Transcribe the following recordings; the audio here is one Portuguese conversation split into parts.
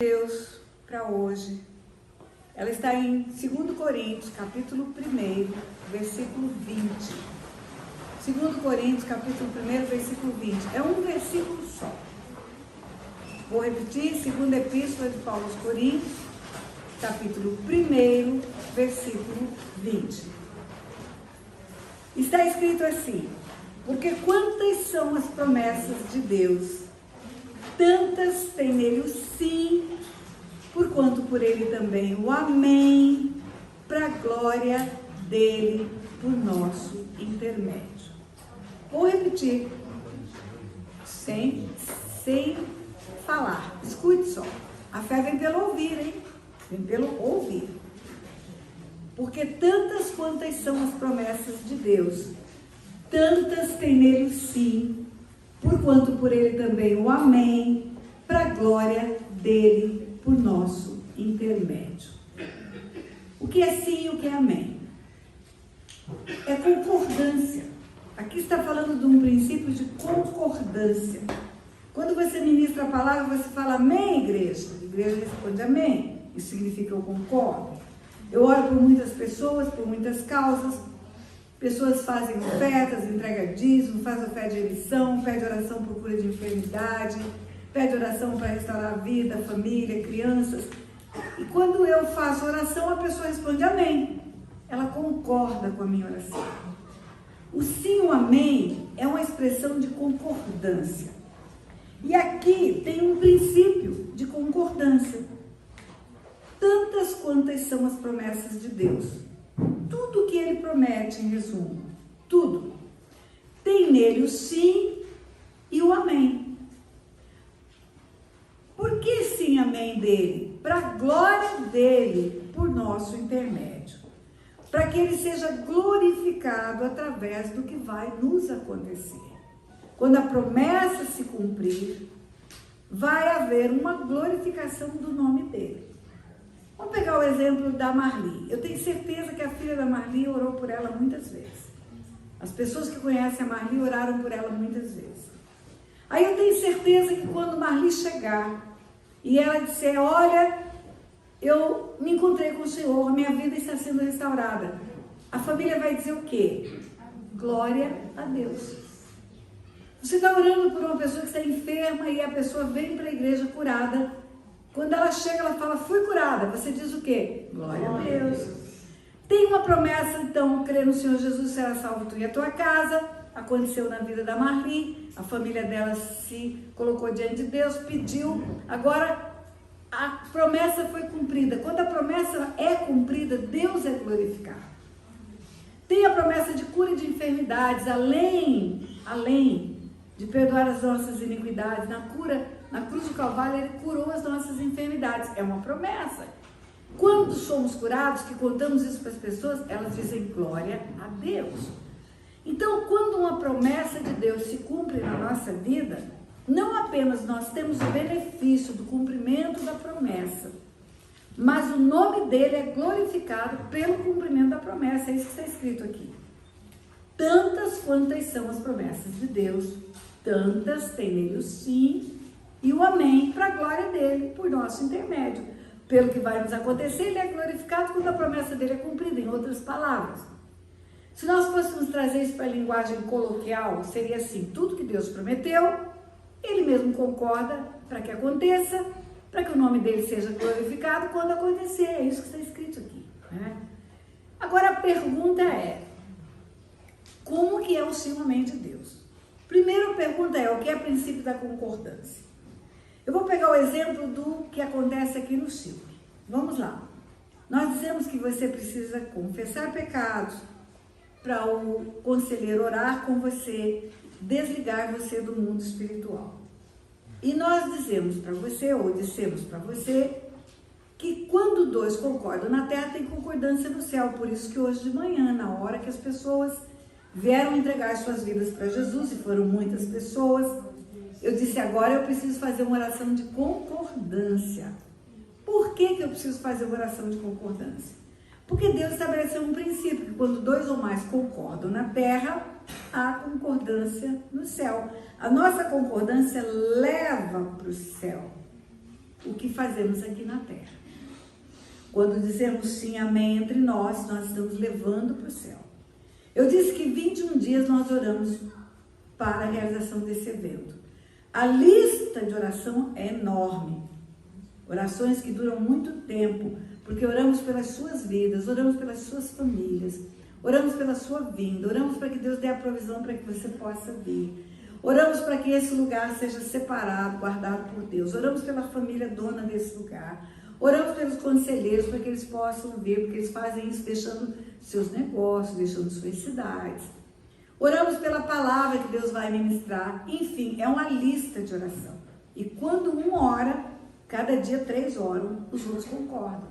Deus para hoje, ela está em 2 Coríntios, capítulo 1, versículo 20. 2 Coríntios, capítulo 1, versículo 20. É um versículo só. Vou repetir, segunda epístola de Paulo aos Coríntios, capítulo 1, versículo 20. Está escrito assim: porque quantas são as promessas de Deus, tantas tem nele o sim, porquanto por ele também o amém, para a glória dele, por nosso intermédio. Vou repetir, sem falar, escute só. A fé vem pelo ouvir, hein? Vem pelo ouvir. Porque tantas quantas são as promessas de Deus, tantas tem nele o sim, porquanto por ele também o amém, para a glória dele, por nosso intermédio. O que é sim e o que é amém? É concordância. Aqui está falando de um princípio de concordância. Quando você ministra a palavra, você fala amém, igreja. A igreja responde amém. Isso significa eu concordo. Eu oro por muitas pessoas, por muitas causas. Pessoas fazem ofertas, entregam dízimo, fazem oferta de remissão, pede oração por cura de enfermidade, pede oração para restaurar a vida, a família, crianças. E quando eu faço oração, a pessoa responde amém. Ela concorda com a minha oração. O sim, o amém, é uma expressão de concordância. E aqui tem um princípio de concordância. Tantas quantas são as promessas de Deus. Tudo que ele promete, em resumo, tudo, tem nele o sim e o amém. Por que sim, amém dele? Para a glória dele, por nosso intermédio. Para que ele seja glorificado através do que vai nos acontecer. Quando a promessa se cumprir, vai haver uma glorificação do nome dele. Vamos pegar o exemplo da Marli. Eu tenho certeza que a filha da Marli orou por ela muitas vezes. As pessoas que conhecem a Marli oraram por ela muitas vezes. Aí eu tenho certeza que quando Marli chegar e ela disser, olha, eu me encontrei com o Senhor, minha vida está sendo restaurada. A família vai dizer o quê? Glória a Deus. Você está orando por uma pessoa que está enferma e a pessoa vem para a igreja curada. Quando ela chega, ela fala, fui curada. Você diz o quê? Glória a Deus. Tem uma promessa, então, crer no Senhor Jesus, será salvo tu e a tua casa. Aconteceu na vida da Marli. A família dela se colocou diante de Deus, pediu. Agora, a promessa foi cumprida. Quando a promessa é cumprida, Deus é glorificado. Tem a promessa de cura de enfermidades, além de perdoar as nossas iniquidades. Na cruz do Calvário, ele curou as nossas enfermidades. É uma promessa. Quando somos curados, que contamos isso para as pessoas, elas dizem glória a Deus. Então, quando uma promessa de Deus se cumpre na nossa vida, não apenas nós temos o benefício do cumprimento da promessa, mas o nome dele é glorificado pelo cumprimento da promessa. É isso que está escrito aqui. Tantas quantas são as promessas de Deus, tantas tem nele o sim e o amém, para a glória dele, por nosso intermédio. Pelo que vai nos acontecer, ele é glorificado quando a promessa dele é cumprida, em outras palavras. Se nós fôssemos trazer isso para a linguagem coloquial, seria assim: tudo que Deus prometeu, ele mesmo concorda para que aconteça, para que o nome dele seja glorificado quando acontecer. É isso que está escrito aqui, né? Agora a pergunta é: como que é o sim e o amém de Deus? Primeira pergunta é: o que é o princípio da concordância? Eu vou pegar o exemplo do que acontece aqui no Silvio. Vamos lá. Nós dizemos que você precisa confessar pecados para o conselheiro orar com você, desligar você do mundo espiritual. E nós dizemos para você, ou dissemos para você, que quando dois concordam na terra, tem concordância no céu. Por isso que hoje de manhã, na hora que as pessoas vieram entregar suas vidas para Jesus, e foram muitas pessoas, eu disse, agora eu preciso fazer uma oração de concordância. Por que eu preciso fazer uma oração de concordância? Porque Deus estabeleceu um princípio, que quando dois ou mais concordam na terra, há concordância no céu. A nossa concordância leva para o céu. O o que fazemos aqui na terra. Quando dizemos sim, amém entre nós estamos levando para o céu. Eu disse que 21 dias nós oramos para a realização desse evento. A lista de oração é enorme. Orações que duram muito tempo, porque oramos pelas suas vidas, oramos pelas suas famílias, oramos pela sua vinda, oramos para que Deus dê a provisão para que você possa vir. Oramos para que esse lugar seja separado, guardado por Deus. Oramos pela família dona desse lugar. Oramos pelos conselheiros para que eles possam vir, porque eles fazem isso deixando seus negócios, deixando suas cidades. Oramos pela palavra que Deus vai ministrar. Enfim, é uma lista de oração. E quando um ora, cada dia 3 oram, os outros concordam.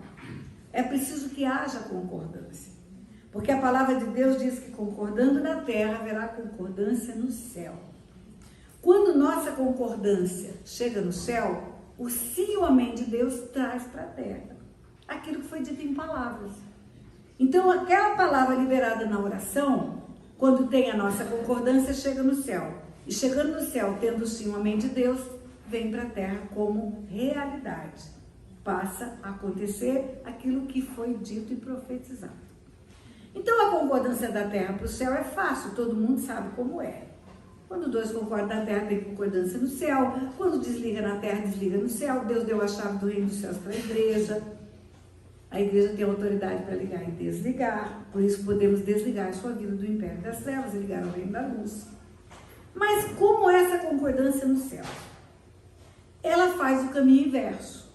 É preciso que haja concordância. Porque a palavra de Deus diz que concordando na terra, haverá concordância no céu. Quando nossa concordância chega no céu, o sim e o amém de Deus traz para a terra aquilo que foi dito em palavras. Então, aquela palavra liberada na oração, quando tem a nossa concordância, chega no céu. E chegando no céu, tendo o sim e o amém de Deus, vem para a terra como realidade. Passa a acontecer aquilo que foi dito e profetizado. Então, a concordância da terra para o céu é fácil, todo mundo sabe como é. Quando 2 concordam na terra, tem concordância no céu. Quando desliga na terra, desliga no céu. Deus deu a chave do reino dos céus para a igreja. A igreja tem autoridade para ligar e desligar. Por isso podemos desligar a sua vida do império das trevas e ligar ao reino da luz. Mas como é essa concordância no céu? Ela faz o caminho inverso.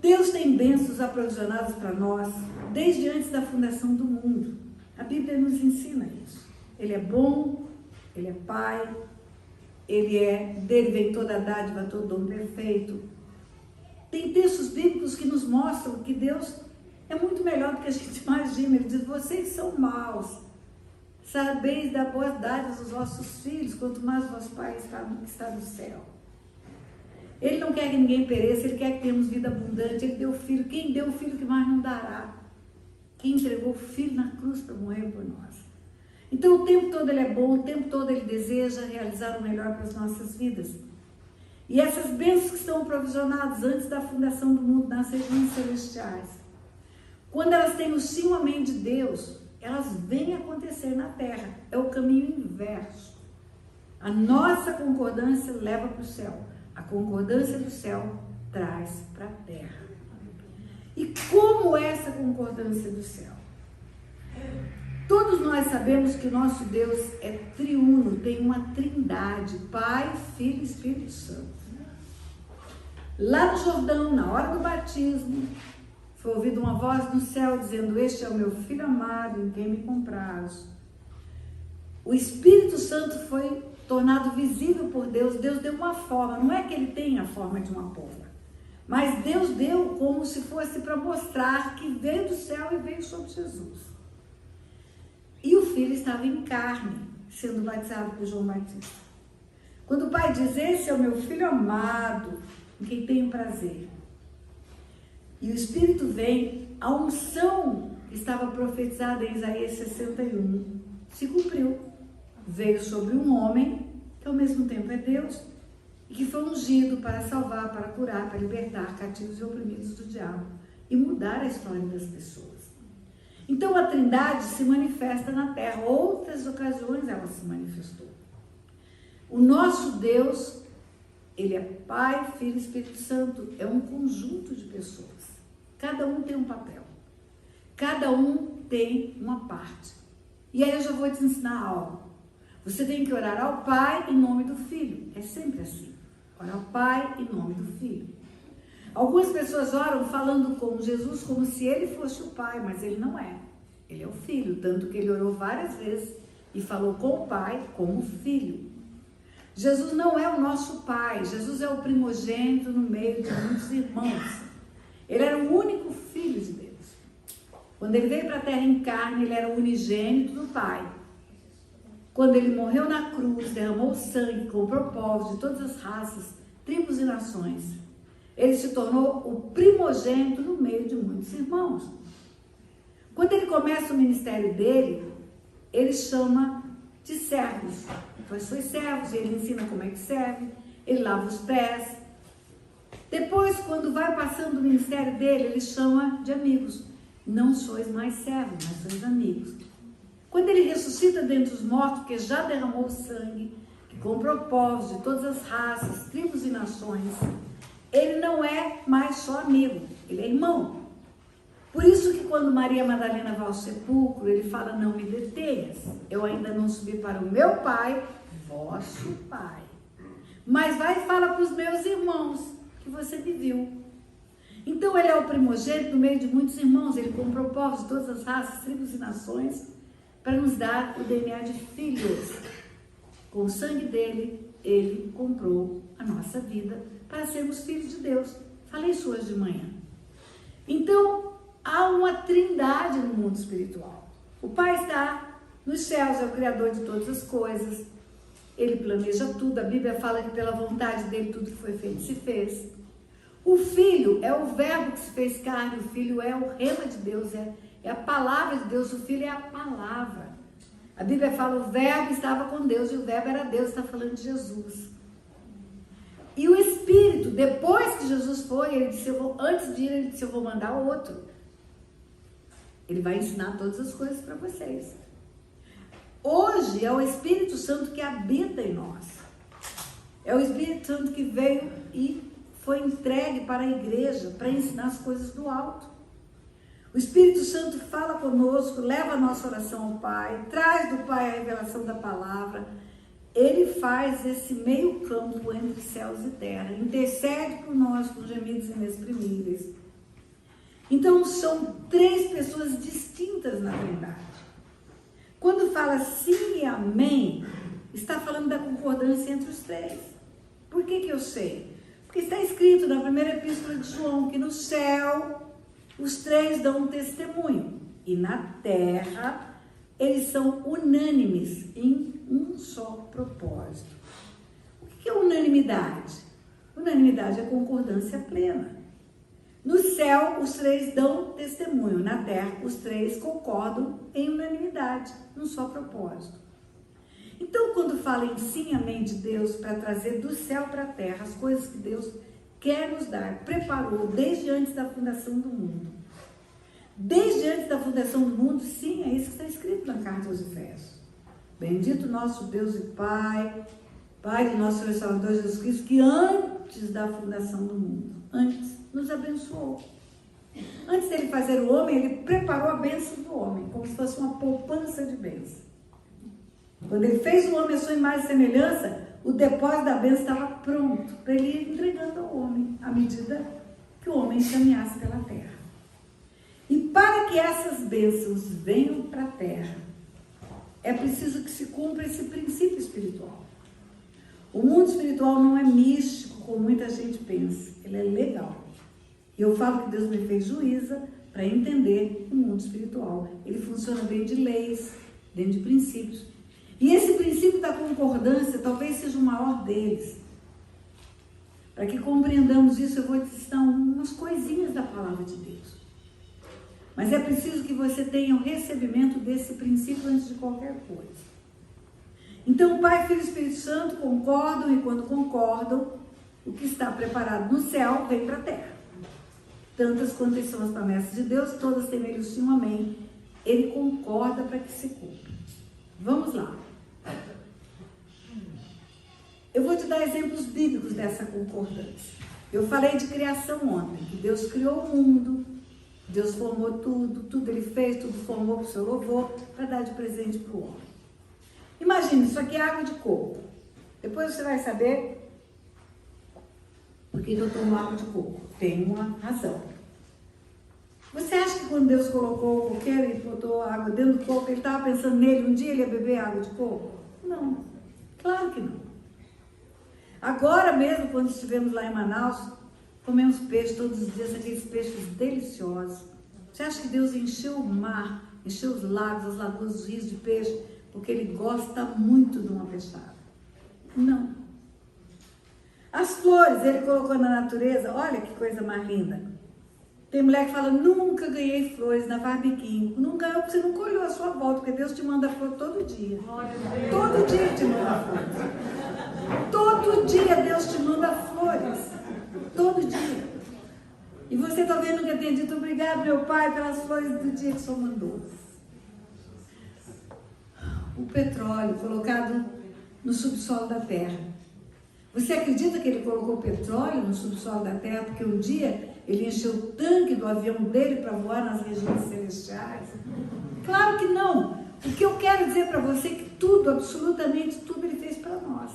Deus tem bênçãos aprovisionadas para nós desde antes da fundação do mundo. A Bíblia nos ensina isso. Ele é bom, Ele é Pai, dele vem toda a dádiva, todo dom perfeito. Tem textos bíblicos que nos mostram que Deus é muito melhor do que a gente imagina. Ele diz, vocês são maus, sabeis dar boas dádivas aos vossos filhos, quanto mais o vosso Pai que está no céu. Ele não quer que ninguém pereça, Ele quer que tenhamos vida abundante. Ele deu o Filho, quem deu o Filho que mais não dará? Quem entregou o Filho na cruz para morrer por nós? Então, o tempo todo Ele é bom, o tempo todo Ele deseja realizar o melhor para as nossas vidas. E essas bênçãos que estão provisionadas antes da fundação do mundo nas regiões celestiais, quando elas têm o sim e o amém de Deus, elas vêm acontecer na terra. É o caminho inverso. A nossa concordância leva para o céu. A concordância do céu traz para a terra. E como é essa concordância do céu? Todos nós sabemos que o nosso Deus é triuno, tem uma trindade, Pai, Filho e Espírito Santo. Lá no Jordão, na hora do batismo, foi ouvida uma voz do céu dizendo, este é o meu Filho amado, em quem me comprazo. O Espírito Santo foi tornado visível por Deus. Deus deu uma forma, não é que ele tenha a forma de uma pomba, mas Deus deu como se fosse para mostrar que veio do céu e veio sobre Jesus. E o Filho estava em carne, sendo batizado por João Batista. Quando o Pai diz, esse é o meu Filho amado, em quem tenho prazer. E o Espírito vem, a unção que estava profetizada em Isaías 61, se cumpriu. Veio sobre um homem, que ao mesmo tempo é Deus, e que foi ungido para salvar, para curar, para libertar cativos e oprimidos do diabo, e mudar a história das pessoas. Então a Trindade se manifesta na terra. Outras ocasiões ela se manifestou. O nosso Deus, Ele é Pai, Filho e Espírito Santo. É um conjunto de pessoas. Cada um tem um papel. Cada um tem uma parte. E aí eu já vou te ensinar algo. Você tem que orar ao Pai em nome do Filho. É sempre assim. Orar ao Pai em nome do Filho. Algumas pessoas oram falando com Jesus como se Ele fosse o Pai, mas Ele não é. Ele é o Filho, tanto que Ele orou várias vezes e falou com o Pai como Filho. Jesus não é o nosso Pai, Jesus é o primogênito no meio de muitos irmãos. Ele era o único Filho de Deus. Quando Ele veio para a terra em carne, Ele era o unigênito do Pai. Quando Ele morreu na cruz, derramou sangue, comprou povos de todas as raças, tribos e nações, Ele se tornou o primogênito no meio de muitos irmãos. Quando Ele começa o ministério dele, Ele chama de servos. Então, os seus servos, Ele ensina como é que serve, Ele lava os pés. Depois, quando vai passando o ministério dele, ele chama de amigos. Não sois mais servos, mas sois amigos. Quando ele ressuscita dentre os mortos, porque já derramou sangue, que comprou povos de todas as raças, tribos e nações, ele não é mais só amigo, ele é irmão. Por isso que quando Maria Madalena vai ao sepulcro, ele fala, não me detenhas, eu ainda não subi para o meu Pai, vosso Pai. Mas vai e fala para os meus irmãos que você me viu. Então ele é o primogênito no meio de muitos irmãos, ele comprou povos de todas as raças, tribos e nações, para nos dar o DNA de filhos. Com o sangue dele, ele comprou a nossa vida para sermos filhos de Deus. Falei isso hoje de manhã. Então, há uma trindade no mundo espiritual. O Pai está nos céus, é o Criador de todas as coisas. Ele planeja tudo. A Bíblia fala que pela vontade dele tudo que foi feito se fez. O Filho é o verbo que se fez carne. O Filho é o rema de Deus, é a palavra de Deus. O Filho é a palavra. A Bíblia fala, o verbo estava com Deus e o verbo era Deus, está falando de Jesus. E o Espírito, depois que Jesus foi, ele disse, antes de ir, ele disse, eu vou mandar outro. Ele vai ensinar todas as coisas para vocês. Hoje é o Espírito Santo que habita em nós. É o Espírito Santo que veio e foi entregue para a igreja, para ensinar as coisas do alto. O Espírito Santo fala conosco, leva a nossa oração ao Pai, traz do Pai a revelação da palavra. Ele faz esse meio campo entre céus e terra, intercede por nós com gemidos inexprimíveis. Então são três pessoas distintas na verdade. Quando fala sim e amém, está falando da concordância entre os três. Por que eu sei? Porque está escrito na primeira epístola de João que no céu os três dão um testemunho e na terra eles são unânimes em um só propósito. O que é unanimidade? Unanimidade é concordância plena. No céu, os três dão testemunho. Na terra, os três concordam em unanimidade, num só propósito. Então, quando fala em sim, amém de Deus, para trazer do céu para a terra as coisas que Deus quer nos dar, preparou desde antes da fundação do mundo. Desde antes da fundação do mundo, sim, é isso que está escrito na carta aos Efésios. Bendito nosso Deus e Pai, Pai de nosso Senhor e Salvador Jesus Cristo, que antes da fundação do mundo, antes, nos abençoou. Antes dele fazer o homem, ele preparou a bênção do homem, como se fosse uma poupança de bênção. Quando ele fez o homem à sua imagem e semelhança, o depósito da bênção estava pronto para ele ir entregando ao homem, à medida que o homem caminhasse pela terra. E para que essas bênçãos venham para a terra, é preciso que se cumpra esse princípio espiritual. O mundo espiritual não é místico, como muita gente pensa. Ele é legal. E eu falo que Deus me fez juíza para entender o mundo espiritual. Ele funciona dentro de leis, dentro de princípios. E esse princípio da concordância talvez seja o maior deles. Para que compreendamos isso, eu vou te citar umas coisinhas da palavra de Deus. Mas é preciso que você tenha o recebimento desse princípio antes de qualquer coisa. Então, o Pai, Filho e Espírito Santo concordam, e quando concordam, o que está preparado no céu vem para a terra. Tantas quantas são as promessas de Deus, todas têm nele o sim, amém. Ele concorda para que se cumpra. Vamos lá. Eu vou te dar exemplos bíblicos dessa concordância. Eu falei de criação ontem, que Deus criou o mundo, Deus formou tudo ele fez, tudo formou para o seu louvor, para dar de presente para o homem. Imagine, isso aqui é água de coco. Depois você vai saber por que eu tomo água de coco. Tem uma razão. Você acha que quando Deus colocou o coqueiro e botou água dentro do coco, ele estava pensando nele, um dia ele ia beber água de coco? Não, claro que não. Agora mesmo, quando estivemos lá em Manaus, comemos peixe todos os dias, aqueles peixes deliciosos. Você acha que Deus encheu o mar, encheu os lagos, as lagoas, os rios de peixe, porque Ele gosta muito de uma peixada? Não. As flores, Ele colocou na natureza, olha que coisa mais linda. Tem mulher que fala, nunca ganhei flores na Barbiquinho. Nunca, você nunca olhou a sua volta, porque Deus te manda flor todo dia. Todo dia Ele te manda flores. Todo dia Deus te manda flores. Todo dia. E você talvez nunca tenha dito obrigado, meu Pai, pelas flores do dia que o Senhor mandou. O petróleo colocado no subsolo da terra. Você acredita que ele colocou petróleo no subsolo da terra porque um dia ele encheu o tanque do avião dele para voar nas regiões celestiais? Claro que não. O que eu quero dizer para você é que tudo, absolutamente tudo, ele fez para nós.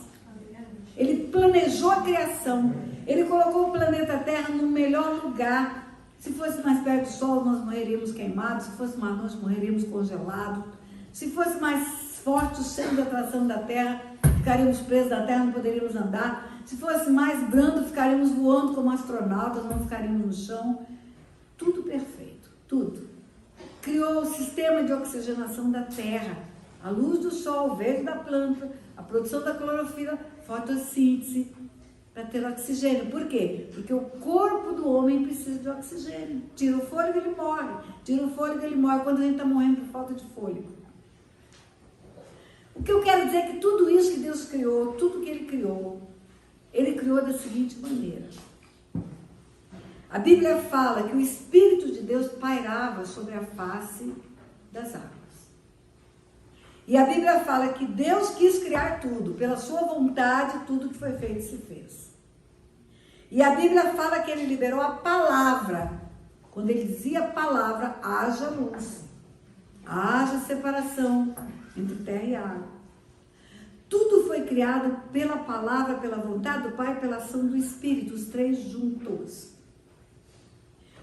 Ele planejou a criação. Ele colocou o planeta Terra no melhor lugar. Se fosse mais perto do Sol, nós morreríamos queimados. Se fosse mais longe, morreríamos congelados. Se fosse mais forte o centro de atração da Terra, ficaríamos presos na Terra, não poderíamos andar. Se fosse mais brando, ficaríamos voando como astronautas, não ficaríamos no chão. Tudo perfeito, tudo. Criou o sistema de oxigenação da Terra, a luz do sol, o verde da planta, a produção da clorofila, fotossíntese, para ter oxigênio. Por quê? Porque o corpo do homem precisa de oxigênio. Tira o fôlego, ele morre. Tira o fôlego, ele morre. Quando a gente está morrendo por falta de fôlego. O que eu quero dizer é que tudo isso que Deus criou, tudo que Ele criou da seguinte maneira. A Bíblia fala que o Espírito de Deus pairava sobre a face das águas. E a Bíblia fala que Deus quis criar tudo, pela sua vontade, tudo que foi feito se fez. E a Bíblia fala que Ele liberou a palavra. Quando Ele dizia a palavra, haja luz, haja separação entre terra e água. Tudo foi criado pela palavra, pela vontade do Pai, pela ação do Espírito, os três juntos.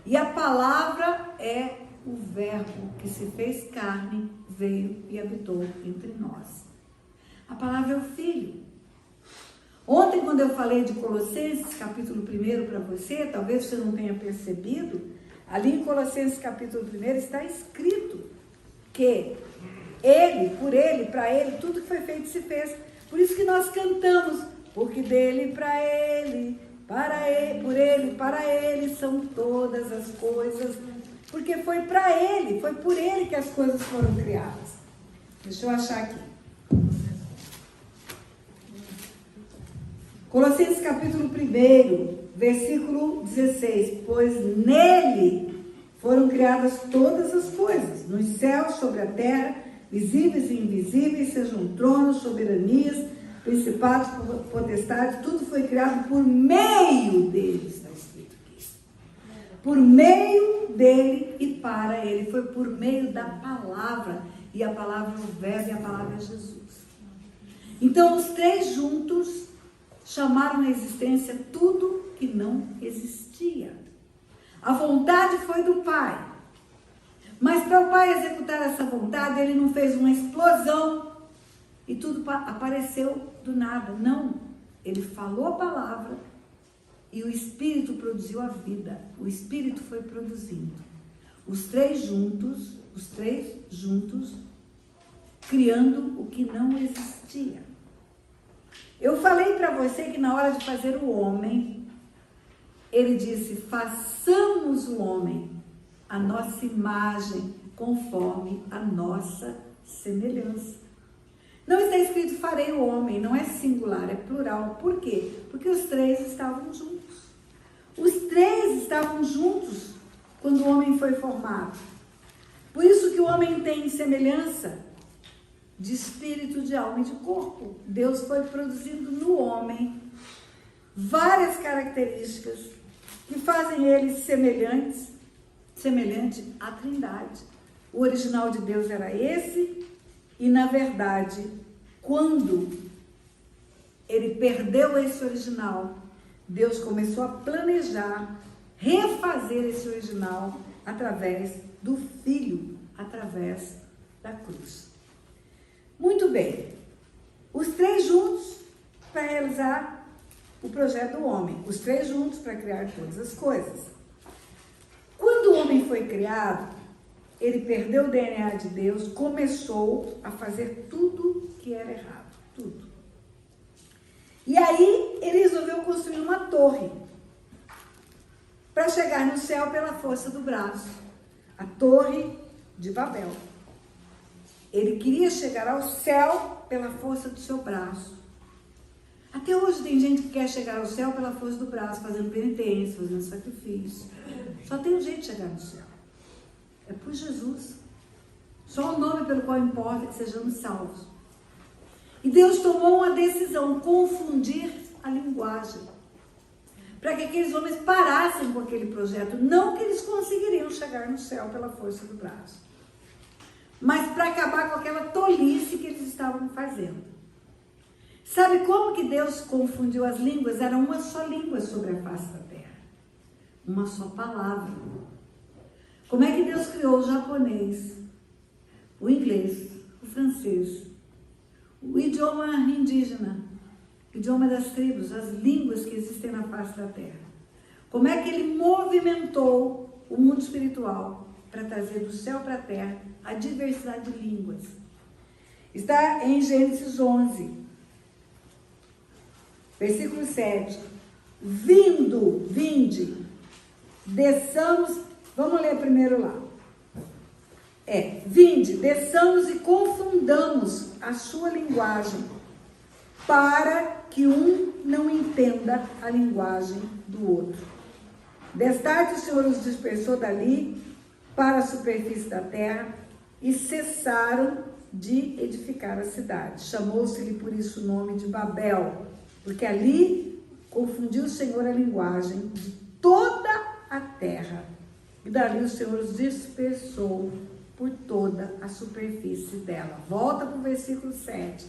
E a palavra é o verbo que se fez carne, veio e habitou entre nós. A palavra é o Filho. Ontem, quando eu falei de Colossenses, capítulo 1 para você, talvez você não tenha percebido, ali em Colossenses, capítulo 1, está escrito que Ele, por Ele, para Ele, tudo que foi feito se fez. Por isso que nós cantamos, porque dele, para Ele, por Ele, para Ele são todas as coisas. Porque foi para Ele, foi por Ele que as coisas foram criadas. Deixa eu achar aqui. Colossenses capítulo 1, versículo 16. Pois nele foram criadas todas as coisas, nos céus, sobre a terra, visíveis e invisíveis, sejam tronos, soberanias, principados, potestades, tudo foi criado por meio dele, está escrito aqui. Por meio dele e para ele, foi por meio da palavra, e a palavra é o verbo e a palavra é Jesus. Então, os três juntos chamaram à existência tudo que não existia. A vontade foi do Pai. Mas para o Pai executar essa vontade, Ele não fez uma explosão e tudo apareceu do nada. Não. Ele falou a palavra e o Espírito produziu a vida. O Espírito foi produzindo. Os três juntos, criando o que não existia. Eu falei para você que na hora de fazer o homem, Ele disse, façamos o homem a nossa imagem, conforme a nossa semelhança. Não está escrito farei o homem, não é singular, é plural. Por quê? Porque os três estavam juntos. Os três estavam juntos quando o homem foi formado. Por isso que o homem tem semelhança de espírito, de alma e de corpo. Deus foi produzindo no homem várias características que fazem ele semelhante à Trindade. O original de Deus era esse, e na verdade, quando ele perdeu esse original, Deus começou a planejar, refazer esse original através do Filho, através da cruz. Muito bem, os três juntos para realizar o projeto do homem, os três juntos para criar todas as coisas. Quando o homem foi criado, ele perdeu o DNA de Deus, começou a fazer tudo que era errado, tudo. E aí ele resolveu construir uma torre para chegar no céu pela força do braço, a Torre de Babel. Ele queria chegar ao céu pela força do seu braço. Até hoje tem gente que quer chegar ao céu pela força do braço, fazendo penitência, fazendo sacrifício. Só tem um jeito de chegar no céu. É por Jesus. Só o nome pelo qual importa que sejamos salvos. E Deus tomou uma decisão, confundir a linguagem. Para que aqueles homens parassem com aquele projeto. Não que eles conseguiriam chegar no céu pela força do braço. Mas para acabar com aquela tolice que eles estavam fazendo. Sabe como que Deus confundiu as línguas? Era uma só língua sobre a face da terra. Uma só palavra. Como é que Deus criou o japonês, o inglês, o francês, o idioma indígena, o idioma das tribos, as línguas que existem na face da terra? Como é que ele movimentou o mundo espiritual para trazer do céu para a terra a diversidade de línguas? Está em Gênesis 11. Versículo 7. Vinde, desçamos, vamos ler primeiro lá. Vinde, desçamos e confundamos a sua linguagem, para que um não entenda a linguagem do outro. Destarte o Senhor os dispersou dali para a superfície da terra e cessaram de edificar a cidade. Chamou-se-lhe por isso o nome de Babel, porque ali confundiu o Senhor a linguagem de toda a terra. E dali o Senhor os dispersou por toda a superfície dela. Volta para o versículo 7.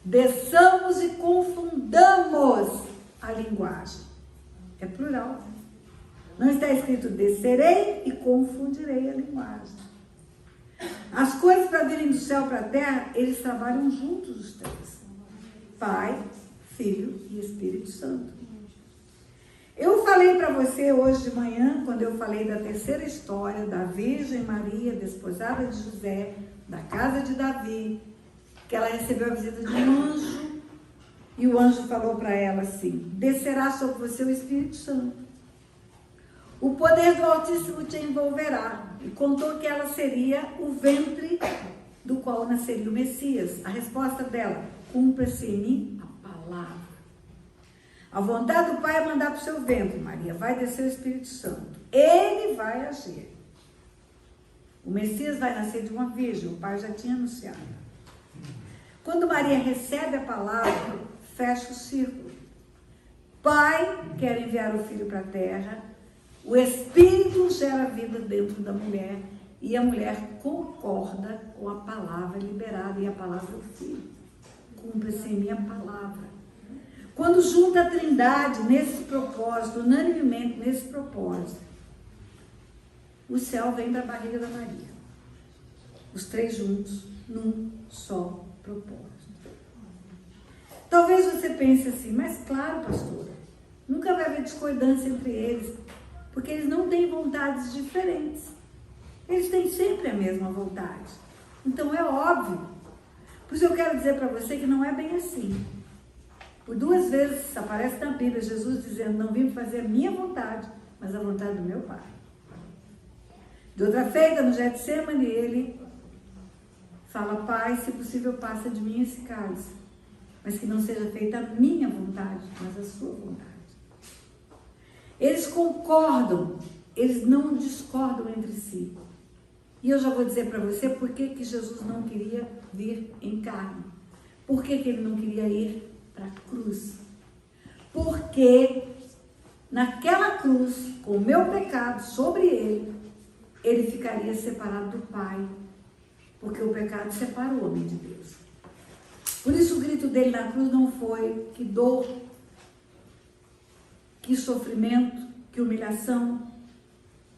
Desçamos e confundamos a linguagem. É plural. Não está escrito descerei e confundirei a linguagem. As coisas para virem do céu para a terra, eles trabalham juntos os três. Pai, Filho e Espírito Santo. Eu falei para você hoje de manhã, quando eu falei da terceira história da Virgem Maria, desposada de José, da casa de Davi, que ela recebeu a visita de um anjo, e o anjo falou para ela assim: descerá sobre você o Espírito Santo. O poder do Altíssimo te envolverá. E contou que ela seria o ventre do qual nasceria o Messias. A resposta dela: cumpra-se em mim a palavra. A vontade do Pai é mandar para o seu ventre, Maria. Vai descer o Espírito Santo. Ele vai agir. O Messias vai nascer de uma virgem. O Pai já tinha anunciado. Quando Maria recebe a palavra, fecha o círculo. Pai quer enviar o Filho para a terra. O Espírito gera vida dentro da mulher. E a mulher concorda com a palavra liberada. E a palavra é o Filho. Cumpra-se em mim a palavra. Quando junta a Trindade nesse propósito, unanimemente nesse propósito, o céu vem da barriga da Maria. Os três juntos, num só propósito. Talvez você pense assim, mas claro, pastora, nunca vai haver discordância entre eles, porque eles não têm vontades diferentes. Eles têm sempre a mesma vontade. Então é óbvio. Por isso eu quero dizer para você que não é bem assim. Por 2 vezes aparece na Bíblia Jesus dizendo: não vim fazer a minha vontade, mas a vontade do meu Pai. De outra feita, no Getsemane, ele fala: Pai, se possível, passa de mim esse cálice, mas que não seja feita a minha vontade, mas a sua vontade. Eles concordam, eles não discordam entre si. E eu já vou dizer para você por que Jesus não queria vir em carne. Por que ele não queria ir para a cruz? Porque naquela cruz, com o meu pecado sobre ele, ele ficaria separado do Pai. Porque o pecado separa o homem de Deus. Por isso o grito dele na cruz não foi que dor, que sofrimento, que humilhação.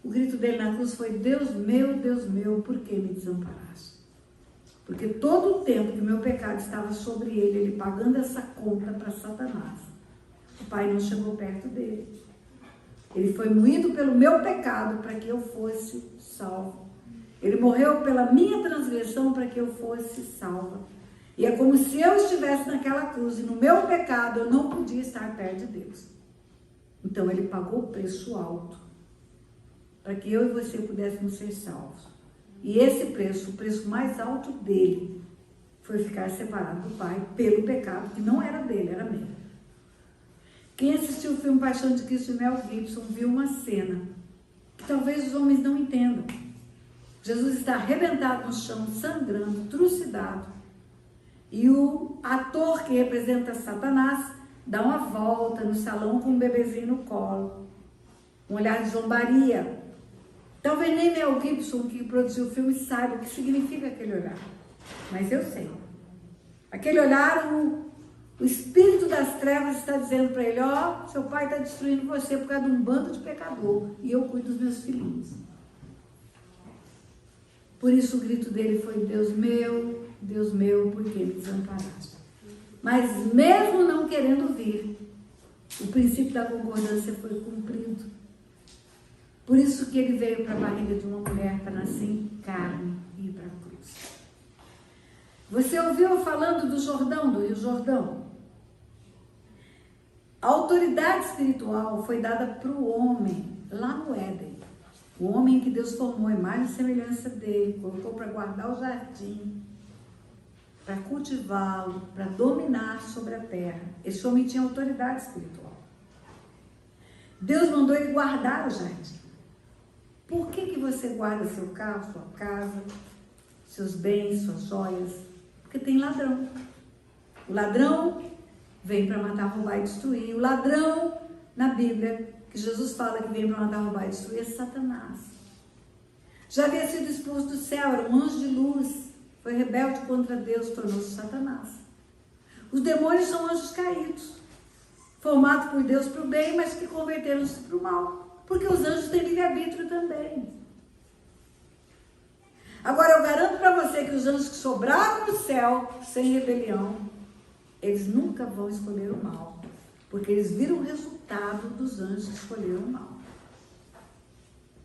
O grito dele na cruz foi: Deus meu, por que me desamparaste? Porque todo o tempo que o meu pecado estava sobre ele, ele pagando essa conta para Satanás, o Pai não chegou perto dele. Ele foi moído pelo meu pecado para que eu fosse salvo. Ele morreu pela minha transgressão para que eu fosse salva. E é como se eu estivesse naquela cruz e no meu pecado eu não podia estar perto de Deus. Então ele pagou o preço alto para que eu e você pudéssemos ser salvos. E esse preço, o preço mais alto dele, foi ficar separado do Pai pelo pecado que não era dele, era meu. Quem assistiu o filme Paixão de Cristo de Mel Gibson viu uma cena que talvez os homens não entendam. Jesus está arrebentado no chão, sangrando, trucidado. E o ator que representa Satanás dá uma volta no salão com um bebezinho no colo. Um olhar de zombaria. Talvez nem Mel Gibson, que produziu o filme, saiba o que significa aquele olhar. Mas eu sei. Aquele olhar, o espírito das trevas está dizendo para ele, ó, seu pai está destruindo você por causa de um bando de pecador. E eu cuido dos meus filhinhos. Por isso o grito dele foi, Deus meu, por que me desamparaste? Mas mesmo não querendo vir, o princípio da concordância foi cumprido. Por isso que ele veio para a barriga de uma mulher para nascer em carne e ir para a cruz. Você ouviu falando do Jordão, do Rio Jordão? A autoridade espiritual foi dada para o homem lá no Éden. O homem que Deus formou a imagem e semelhança dele, colocou para guardar o jardim, para cultivá-lo, para dominar sobre a terra. Esse homem tinha autoridade espiritual. Deus mandou ele guardar o jardim. Por que você guarda seu carro, sua casa, seus bens, suas joias? Porque tem ladrão. O ladrão vem para matar, roubar e destruir. O ladrão, na Bíblia, que Jesus fala que vem para matar, roubar e destruir, é Satanás. Já havia sido expulso do céu, era um anjo de luz. Foi rebelde contra Deus, tornou-se Satanás. Os demônios são anjos caídos, formados por Deus para o bem, mas que converteram-se para o mal. Porque os anjos têm livre-arbítrio também. Agora, eu garanto para você que os anjos que sobraram no céu, sem rebelião, eles nunca vão escolher o mal. Porque eles viram o resultado dos anjos que escolheram o mal.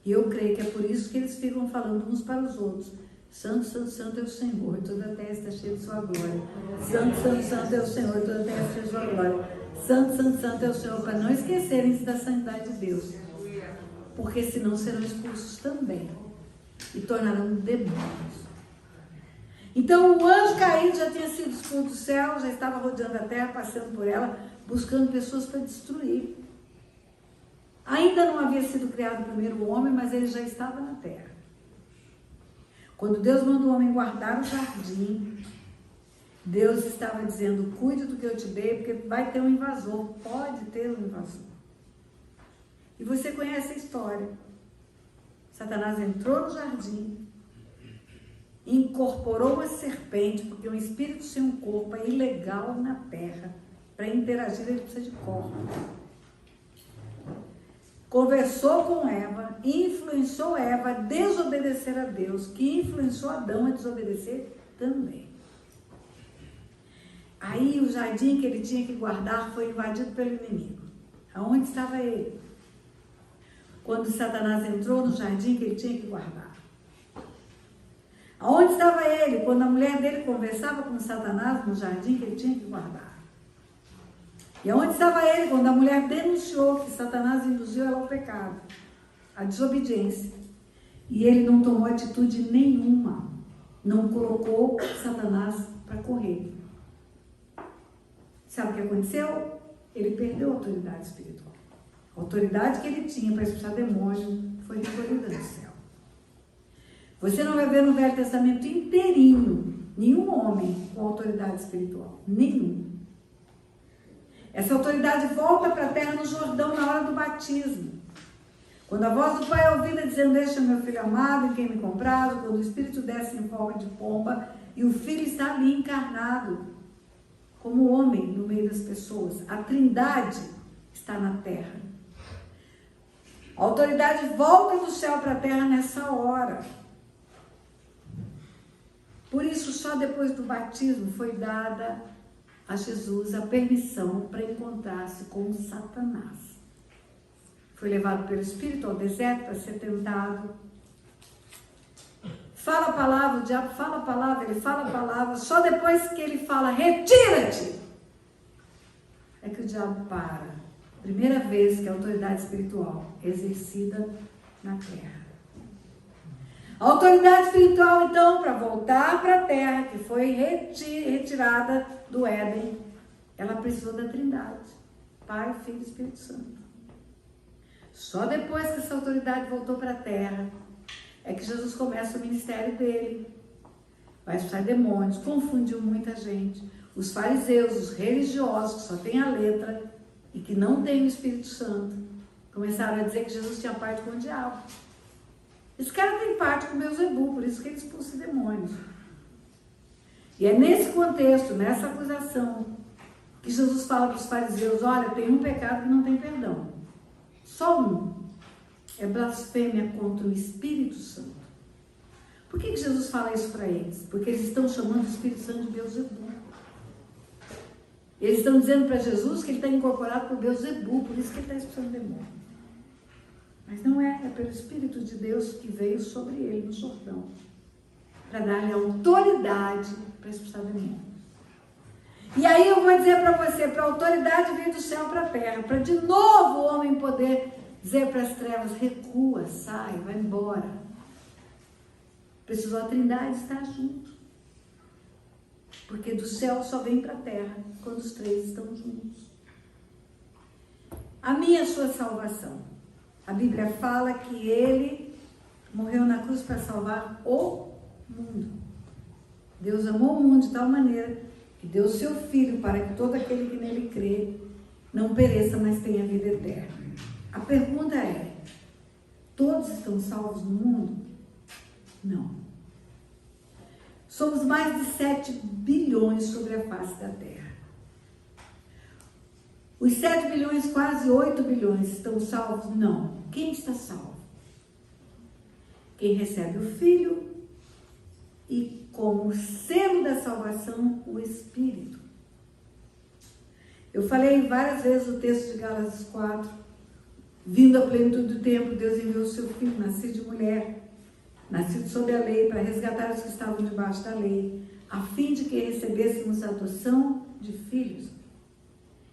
E eu creio que é por isso que eles ficam falando uns para os outros. Santo, santo, santo é o Senhor, toda a terra está cheia de sua glória. Santo, santo, santo é o Senhor, toda a terra está cheia de sua glória. Santo, santo, santo é o Senhor, para não esquecerem-se da santidade de Deus. Porque senão serão expulsos também. E tornarão demônios. Então o anjo caído já tinha sido expulso do céu, já estava rodeando a terra, passando por ela, buscando pessoas para destruir. Ainda não havia sido criado o primeiro homem, mas ele já estava na terra. Quando Deus mandou o homem guardar o jardim, Deus estava dizendo, cuide do que eu te dei, porque vai ter um invasor, pode ter um invasor. E você conhece a história. Satanás entrou no jardim, incorporou uma serpente, porque um espírito sem um corpo é ilegal na terra. Para interagir, ele precisa de corpo. Conversou com Eva, influenciou Eva a desobedecer a Deus, que influenciou Adão a desobedecer também. Aí o jardim que ele tinha que guardar foi invadido pelo inimigo. Aonde estava ele? Quando Satanás entrou no jardim que ele tinha que guardar. Aonde estava ele? Quando a mulher dele conversava com Satanás no jardim que ele tinha que guardar. E aonde estava ele? Quando a mulher denunciou que Satanás induziu ela ao pecado, à desobediência. E ele não tomou atitude nenhuma. Não colocou Satanás para correr. Sabe o que aconteceu? Ele perdeu a autoridade espiritual. A autoridade que ele tinha para expulsar demônio foi recolhida do céu. Você não vai ver no Velho Testamento inteirinho nenhum homem com autoridade espiritual. Nenhum. Essa autoridade volta para a terra no Jordão na hora do batismo. Quando a voz do Pai é ouvida dizendo, este é meu filho amado, em quem me comprado, quando o Espírito desce em forma de pomba e o Filho está ali encarnado, como homem no meio das pessoas. A Trindade está na terra. A autoridade volta do céu para a terra nessa hora. Por isso, só depois do batismo foi dada a Jesus a permissão para encontrar-se com Satanás. Foi levado pelo Espírito ao deserto para ser tentado. Fala a palavra, o diabo fala a palavra, ele fala a palavra. Só depois que ele fala, retira-te, é que o diabo para. Primeira vez que a autoridade espiritual é exercida na terra. A autoridade espiritual, então, para voltar para a terra, que foi retirada do Éden, ela precisou da Trindade. Pai, Filho e Espírito Santo. Só depois que essa autoridade voltou para a terra, é que Jesus começa o ministério dele. Vai expulsar demônios, confundiu muita gente. Os fariseus, os religiosos, que só têm a letra e que não têm o Espírito Santo, começaram a dizer que Jesus tinha parte com o diabo. Esse cara tem parte com Beelzebul, por isso que ele expulsa demônios. E é nesse contexto, nessa acusação, que Jesus fala para os fariseus: olha, tem um pecado que não tem perdão. Só um. É blasfêmia contra o Espírito Santo. Por que Jesus fala isso para eles? Porque eles estão chamando o Espírito Santo de Beelzebul. Eles estão dizendo para Jesus que ele está incorporado por Beelzebul, por isso que ele está expulsando demônio. Mas não é pelo Espírito de Deus que veio sobre ele no Jordão, para dar-lhe autoridade para expulsar demônios. E aí eu vou dizer para você, para a autoridade vir do céu para a terra, para de novo o homem poder dizer para as trevas: recua, sai, vai embora. Precisou a Trindade estar junto. Porque do céu só vem para a terra quando os três estão juntos. A minha e a sua salvação. A Bíblia fala que ele morreu na cruz para salvar o mundo. Deus amou o mundo de tal maneira que deu o seu Filho para que todo aquele que nele crê não pereça, mas tenha vida eterna. A pergunta é: todos estão salvos no mundo? Não. Somos mais de 7 bilhões sobre a face da Terra. Os 7 bilhões, quase 8 bilhões estão salvos? Não. Quem está salvo? Quem recebe o Filho e, como selo da salvação, o Espírito. Eu falei várias vezes o texto de Gálatas 4. Vindo à plenitude do tempo, Deus enviou o seu Filho, nascido de mulher, nascido sob a lei, para resgatar os que estavam debaixo da lei, a fim de que recebêssemos a adoção de filhos.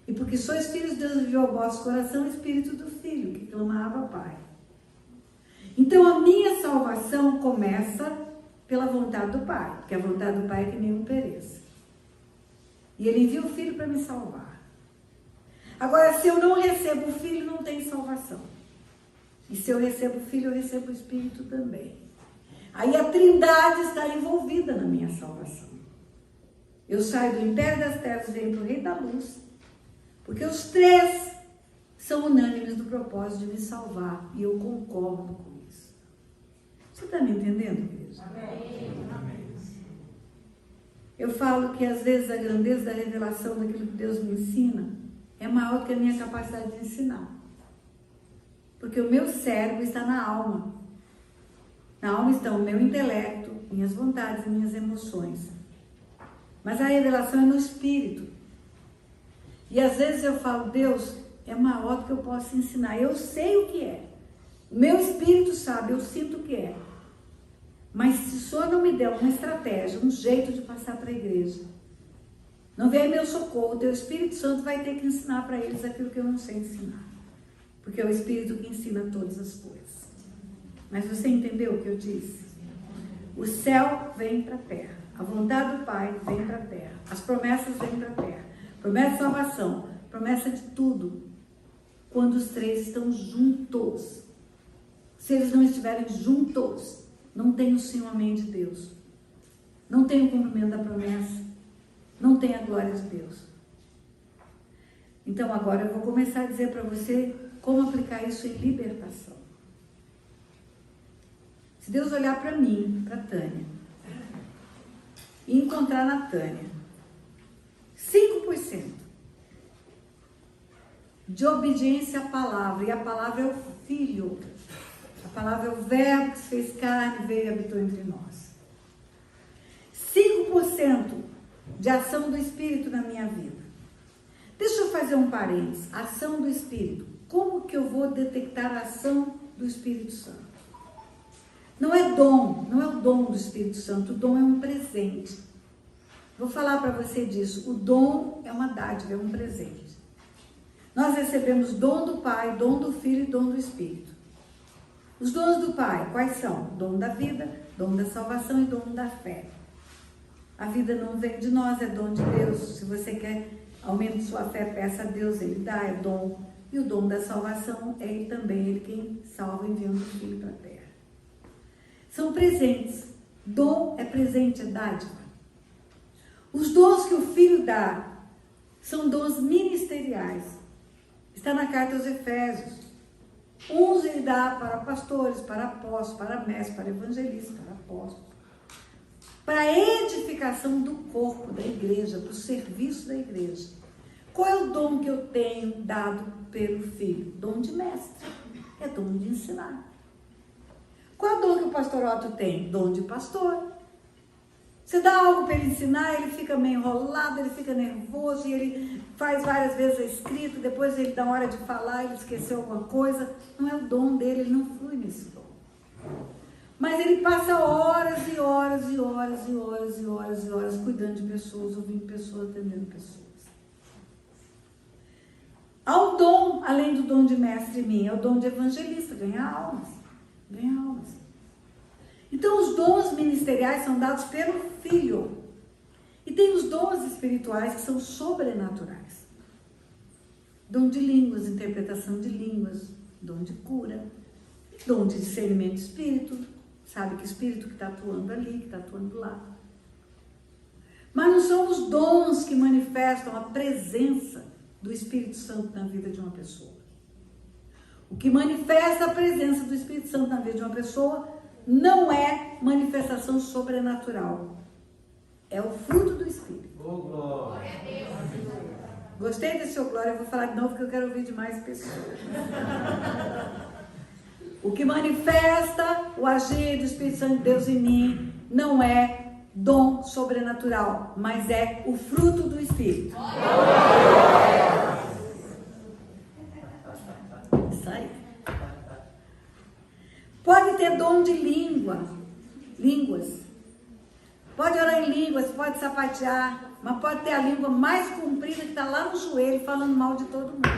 E porque sois filhos, Deus enviou ao vosso coração o Espírito do Filho, que clamava: Pai. Então a minha salvação começa pela vontade do Pai, porque a vontade do Pai é que nenhum pereça. E Ele envia o Filho para me salvar. Agora, se eu não recebo o Filho, não tem salvação. E se eu recebo o Filho, eu recebo o Espírito também. Aí a Trindade está envolvida na minha salvação. Eu saio do império das trevas e venho para o Rei da Luz, porque os três são unânimes no propósito de me salvar, e eu concordo com isso. Você está me entendendo, igreja? Amém. Eu falo que às vezes a grandeza da revelação daquilo que Deus me ensina é maior do que a minha capacidade de ensinar. Porque o meu cérebro está na alma. Na alma estão o meu intelecto, minhas vontades e minhas emoções. Mas a revelação é no espírito. E às vezes eu falo: Deus, é maior do que eu posso ensinar. Eu sei o que é. O meu espírito sabe, eu sinto o que é. Mas se o Senhor não me der uma estratégia, um jeito de passar para a igreja, não vier meu socorro, o teu Espírito Santo vai ter que ensinar para eles aquilo que eu não sei ensinar. Porque é o Espírito que ensina todas as coisas. Mas você entendeu o que eu disse? O céu vem para a terra. A vontade do Pai vem para a terra. As promessas vêm para a terra. Promessa de salvação, promessa de tudo. Quando os três estão juntos. Se eles não estiverem juntos, não tem o sim ou amém de Deus. Não tem o cumprimento da promessa. Não tem a glória de Deus. Então agora eu vou começar a dizer para você como aplicar isso em libertação. Se Deus olhar para mim, para a Tânia, e encontrar na Tânia 5% de obediência à palavra, e a palavra é o Filho, a palavra é o Verbo que se fez carne, veio e habitou entre nós. 5% de ação do Espírito na minha vida. Deixa eu fazer um parênteses. Ação do Espírito. Como que eu vou detectar a ação do Espírito Santo? Não é dom, não é o dom do Espírito Santo. O dom é um presente. Vou falar para você disso. O dom é uma dádiva, é um presente. Nós recebemos dom do Pai, dom do Filho e dom do Espírito. Os dons do Pai, quais são? Dom da vida, dom da salvação e dom da fé. A vida não vem de nós, é dom de Deus. Se você quer Aumente sua fé, peça a Deus, Ele dá, é dom. E o dom da salvação é Ele também, Ele quem salva enviando o Filho para a terra. São presentes. Dom é presente, é dádiva. Os dons que o Filho dá são dons ministeriais. Está na carta aos Efésios. Uns Ele dá para pastores, para apóstolos, para mestres, para evangelistas, para apóstolos. Para a edificação do corpo da igreja, para o serviço da igreja. Qual é o dom que eu tenho dado pelo Filho? Dom de mestre. É dom de ensinar. Qual é o dom que o pastor Otto tem? Dom de pastor. Você dá algo para ele ensinar, ele fica meio enrolado, ele fica nervoso, e ele faz várias vezes a escrita, depois ele dá hora de falar, ele esqueceu alguma coisa. Não é o dom dele, ele não flui nesse dom. Mas ele passa horas e horas e horas e horas e horas e horas cuidando de pessoas, ouvindo pessoas, atendendo pessoas. Há um dom, além do dom de mestre em mim, é o dom de evangelista, ganhar almas. Ganhar almas. Então os dons ministeriais são dados pelo Filho. E tem os dons espirituais que são sobrenaturais. Dom de línguas, interpretação de línguas, dom de cura, dom de discernimento de espírito. Sabe que espírito que está atuando ali, que está atuando lá. Mas não são os dons que manifestam a presença do Espírito Santo na vida de uma pessoa. O que manifesta a presença do Espírito Santo na vida de uma pessoa não é manifestação sobrenatural. É o fruto do Espírito. Oh, glória a Deus. Gostei desse seu glória, eu vou falar de novo porque eu quero ouvir de mais pessoas. O que manifesta o agir do Espírito Santo de Deus em mim não é dom sobrenatural, mas é o fruto do Espírito. Isso aí. Pode ter dom de línguas. Pode orar em línguas, pode sapatear, mas pode ter a língua mais comprida que está lá no joelho falando mal de todo mundo.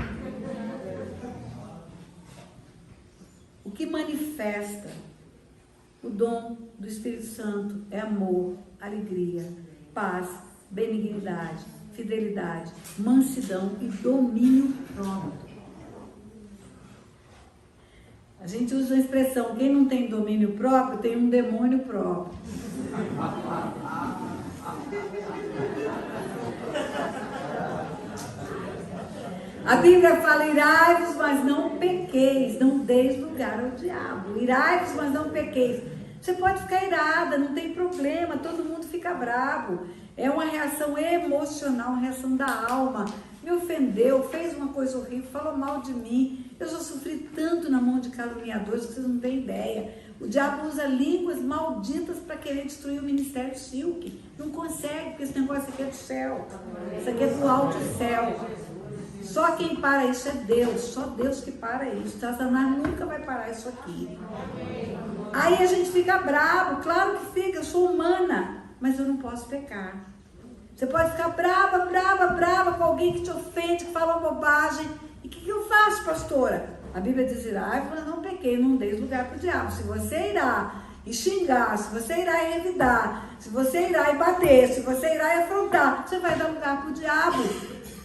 O que manifesta o dom do Espírito Santo é amor, alegria, paz, benignidade, fidelidade, mansidão e domínio próprio. A gente usa a expressão, quem não tem domínio próprio, tem um demônio próprio. A Bíblia fala, irai-vos, mas não pequeis, não deis lugar ao diabo. Irai-vos, mas não pequeis. Você pode ficar irada, não tem problema, todo mundo fica bravo. É uma reação emocional, uma reação da alma. Me ofendeu, fez uma coisa horrível, falou mal de mim. Eu já sofri tanto na mão de caluniadores que vocês não têm ideia. O diabo usa línguas malditas para querer destruir o ministério Silk. Não consegue, porque esse negócio aqui é do céu. Isso aqui é do alto céu. Só quem para isso é Deus, só Deus que para isso. Satanás nunca vai parar isso aqui. Aí a gente fica bravo, claro que fica, eu sou humana, mas eu não posso pecar. Você pode ficar brava com alguém que te ofende, que fala uma bobagem. E o que eu faço, pastora? A Bíblia diz, mas não pequei, não deis lugar para o diabo. Se você irá e xingar, se você irá e revidar, se você irá e bater, se você irá e afrontar, você vai dar lugar para o diabo.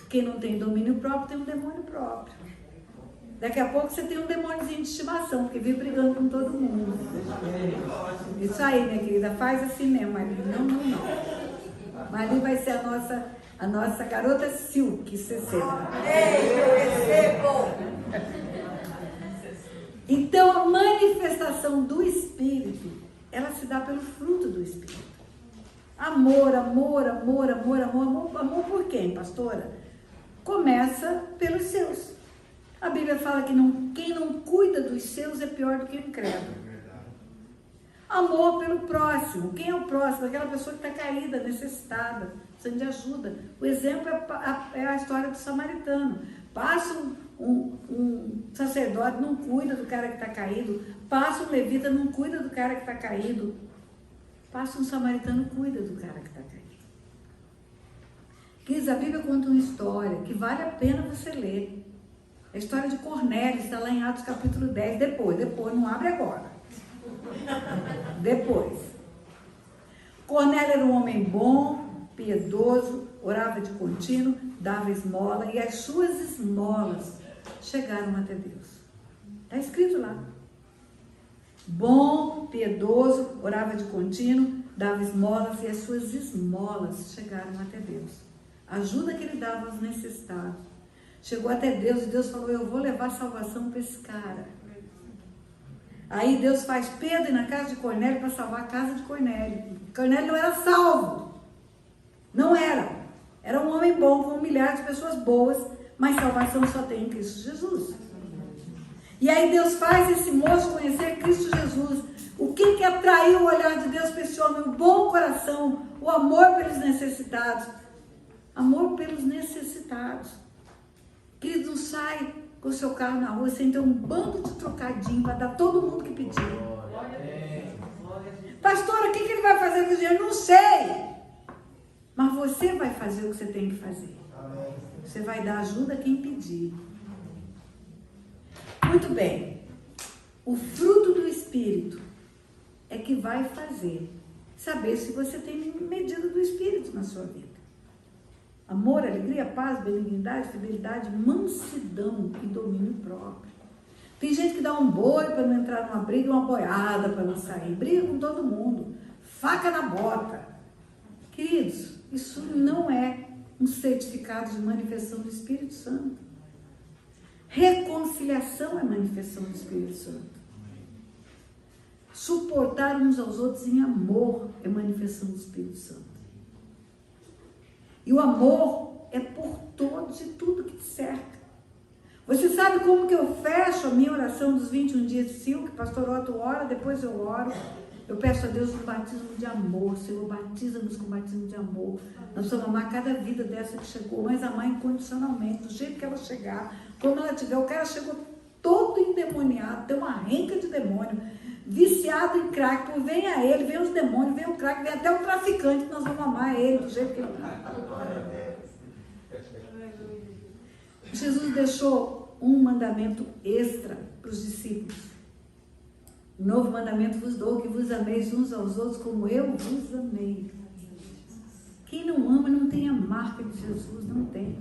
Quem não tem domínio próprio tem um demônio próprio. Daqui a pouco você tem um demôniozinho de estimação, porque vive brigando com todo mundo. Isso aí, minha querida, faz assim mesmo, Maria. Não. Maria vai ser a nossa garota Silk, Cecília. Então, a manifestação do Espírito, ela se dá pelo fruto do Espírito. Amor por quem, pastora? Começa pelos seus. A Bíblia fala que quem não cuida dos seus é pior do que o incrédulo. Amor pelo próximo. Quem é o próximo? Aquela pessoa que está caída, necessitada, precisando de ajuda. O exemplo é a história do samaritano. Passa um sacerdote, não cuida do cara que está caído. Passa um levita, não cuida do cara que está caído. Passa um samaritano, cuida do cara que está caído. A Bíblia conta uma história que vale a pena você ler. A história de Cornélio está lá em Atos capítulo 10. Depois, não abre agora. Depois. Cornélio era um homem bom, piedoso, orava de contínuo, dava esmola, e as suas esmolas chegaram até Deus. Está escrito lá. Bom, piedoso, orava de contínuo, dava esmolas, e as suas esmolas chegaram até Deus. A ajuda que ele dava aos necessitados chegou até Deus, e Deus falou: eu vou levar salvação para esse cara. Aí Deus faz Pedro ir na casa de Cornélio para salvar a casa de Cornélio. Cornélio não era salvo. Não era. Era um homem bom, com milhares de pessoas boas, mas salvação só tem em Cristo Jesus. E aí Deus faz esse moço conhecer Cristo Jesus. O que atraiu o olhar de Deus para esse homem? O bom coração, o amor pelos necessitados. Amor pelos necessitados. Querido, não sai com o seu carro na rua sem ter um bando de trocadinho para dar todo mundo que pedir. Pastora, o que ele vai fazer com o dinheiro? Não sei. Mas você vai fazer o que você tem que fazer. Você vai dar ajuda a quem pedir. Muito bem. O fruto do Espírito é que vai fazer saber se você tem medida do Espírito na sua vida. Amor, alegria, paz, benignidade, fidelidade, mansidão e domínio próprio. Tem gente que dá um boi para não entrar numa briga e uma boiada para não sair. Briga com todo mundo. Faca na bota. Queridos, isso não é um certificado de manifestação do Espírito Santo. Reconciliação é manifestação do Espírito Santo. Suportar uns aos outros em amor é manifestação do Espírito Santo. E o amor é por todos e tudo que te cerca. Você sabe como que eu fecho a minha oração dos 21 dias de Sil, que o pastor Otto ora, depois eu oro. Eu peço a Deus um batismo de amor. Senhor, batiza-nos com batismo de amor. Nós precisamos amar cada vida dessa que chegou, mas amar incondicionalmente, do jeito que ela chegar, como ela tiver. O cara chegou todo endemoniado, tem uma renca de demônio, viciado em crack. Pô, vem a ele, vem os demônios, vem o crack, vem até o traficante, que nós vamos amar ele do jeito que ele está. Jesus deixou um mandamento extra para os discípulos. Novo mandamento vos dou, que vos ameis uns aos outros como eu vos amei. Quem não ama não tem a marca de Jesus, não tem.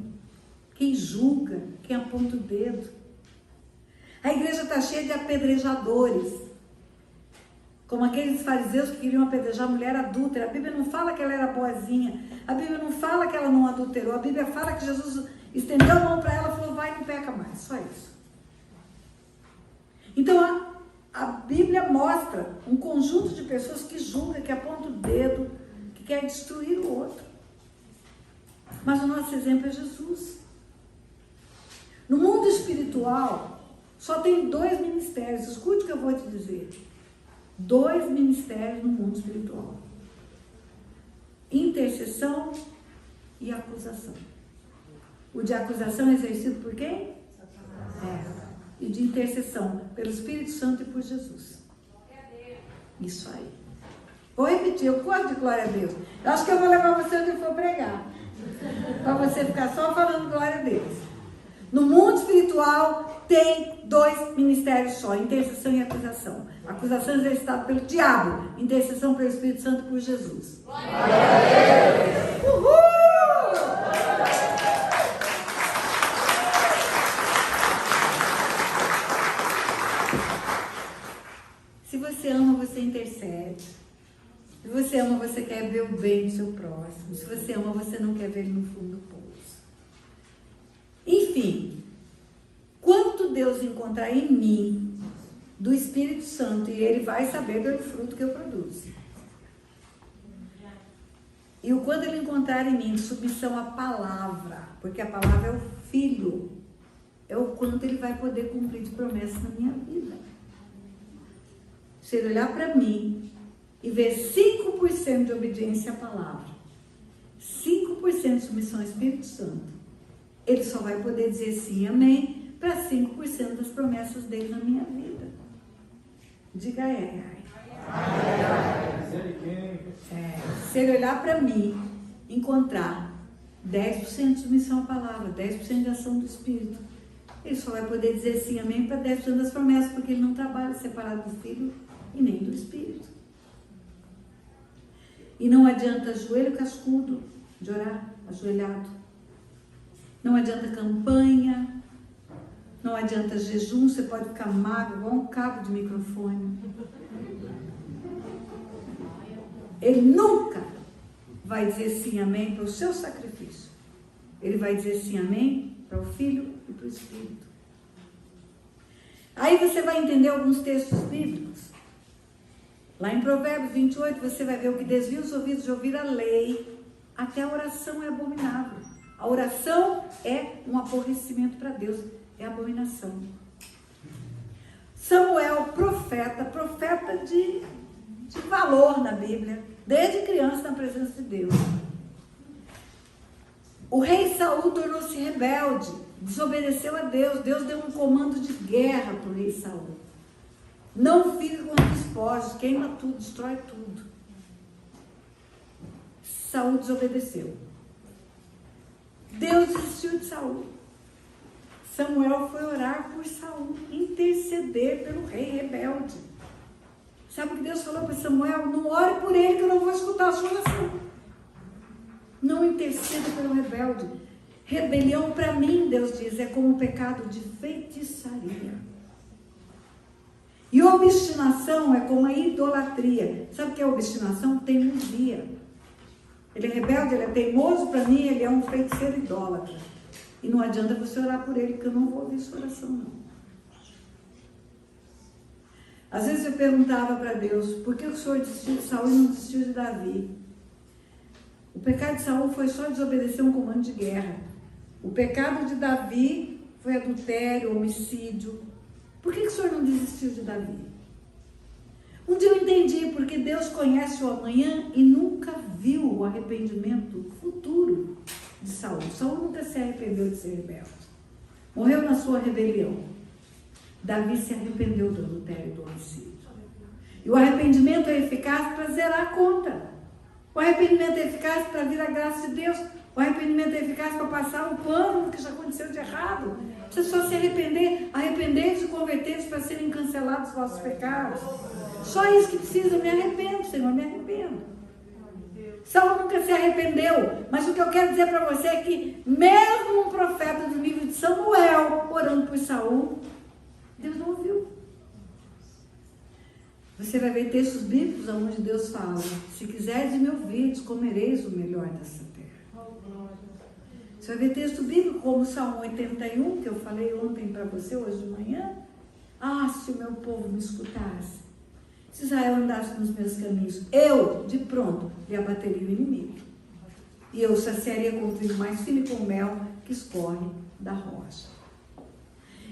Quem julga, quem aponta o dedo. A igreja está cheia de apedrejadores, como aqueles fariseus que queriam apedrejar a mulher adúltera. A Bíblia não fala que ela era boazinha, a Bíblia não fala que ela não adulterou, a Bíblia fala que Jesus estendeu a mão para ela e falou: vai, não peca mais, só isso. Então a Bíblia mostra um conjunto de pessoas que julga, que aponta o dedo, que quer destruir o outro. Mas o nosso exemplo é Jesus. No mundo espiritual, só tem 2 ministérios. Escute o que eu vou te dizer. 2 ministérios no mundo espiritual: intercessão e acusação. O de acusação é exercido por quem? E de intercessão pelo Espírito Santo e por Jesus. Isso aí. Vou repetir, eu gosto de glória a Deus. Eu acho que eu vou levar você onde eu for pregar, para você ficar só falando glória a Deus. No mundo espiritual tem 2 ministérios só: intercessão e acusação. Acusação é exercitada pelo diabo, intercessão pelo Espírito Santo e por Jesus. Glória a Deus! Uhul! Se você ama, você intercede. Se você ama, você quer ver o bem do seu próximo. Se você ama, você não quer ver ele no fundo do poço. Enfim, quanto Deus encontrar em mim do Espírito Santo, e ele vai saber pelo fruto que eu produzo. E o quanto ele encontrar em mim submissão à palavra, porque a palavra é o Filho, é o quanto ele vai poder cumprir de promessas na minha vida. Se ele olhar para mim e ver 5% de obediência à palavra, 5% de submissão ao Espírito Santo, ele só vai poder dizer sim, amém, para 5% das promessas dele na minha vida. Diga ai. Se ele olhar para mim, encontrar 10% de submissão à palavra, 10% de ação do Espírito, ele só vai poder dizer sim, amém, para 10% das promessas, porque ele não trabalha separado do Filho e nem do Espírito. E não adianta joelho cascudo de orar, ajoelhado. Não adianta campanha, não adianta jejum, você pode ficar magro, igual um cabo de microfone. Ele nunca vai dizer sim, amém, para o seu sacrifício. Ele vai dizer sim, amém, para o Filho e para o Espírito. Aí você vai entender alguns textos bíblicos. Lá em Provérbios 28, você vai ver: o que desvia os ouvidos de ouvir a lei, até a oração é abominável. A oração é um aborrecimento para Deus, é abominação. Samuel, profeta de valor na Bíblia, desde criança na presença de Deus. O rei Saul tornou-se rebelde, desobedeceu a Deus. Deus deu um comando de guerra para o rei Saul. Não fique com os despojos, queima tudo, destrói tudo. Saul desobedeceu. Deus desistiu de Saul. Samuel foi orar por Saul, interceder pelo rei rebelde. Sabe o que Deus falou para Samuel? Não ore por ele, que eu não vou escutar a sua oração. Não interceda pelo rebelde. Rebelião para mim, Deus diz, é como um pecado de feitiçaria. E obstinação é como a idolatria. Sabe o que é obstinação? Teimosia. Ele é rebelde, ele é teimoso, para mim ele é um feiticeiro idólatra. E não adianta você orar por ele, porque eu não vou ouvir sua oração, não. Às vezes eu perguntava para Deus: por que o Senhor desistiu de Saul e não desistiu de Davi? O pecado de Saul foi só desobedecer um comando de guerra. O pecado de Davi foi adultério, homicídio. Por que o Senhor não desistiu de Davi? Um dia eu entendi: porque Deus conhece o amanhã e nunca viu o arrependimento futuro de Saul. Saul nunca se arrependeu de ser rebelde. Morreu na sua rebelião. Davi se arrependeu do adultério e do homicídio. E o arrependimento é eficaz para zerar a conta. O arrependimento é eficaz para vir a graça de Deus. O arrependimento é eficaz para passar o pano no que já aconteceu de errado. Precisa só se arrepender. Arrepender-se e converter-se para serem cancelados os vossos pecados. Só isso que precisa. Me arrependo, Senhor, me arrependo. Saul nunca se arrependeu. Mas o que eu quero dizer para você é que mesmo um profeta do nível de Samuel orando por Saul, Deus não ouviu. Você vai ver textos bíblicos onde Deus fala: se quiseres me ouvir, comereis o melhor dessa terra. Você vai ver texto bíblico como Salmo 81, que eu falei ontem para você, hoje de manhã. Ah, se o meu povo me escutasse, se Israel andasse nos meus caminhos, eu, de pronto, lhe abateria o inimigo. E eu saciaria com o trigo mais fino e com o mel que escorre da rocha.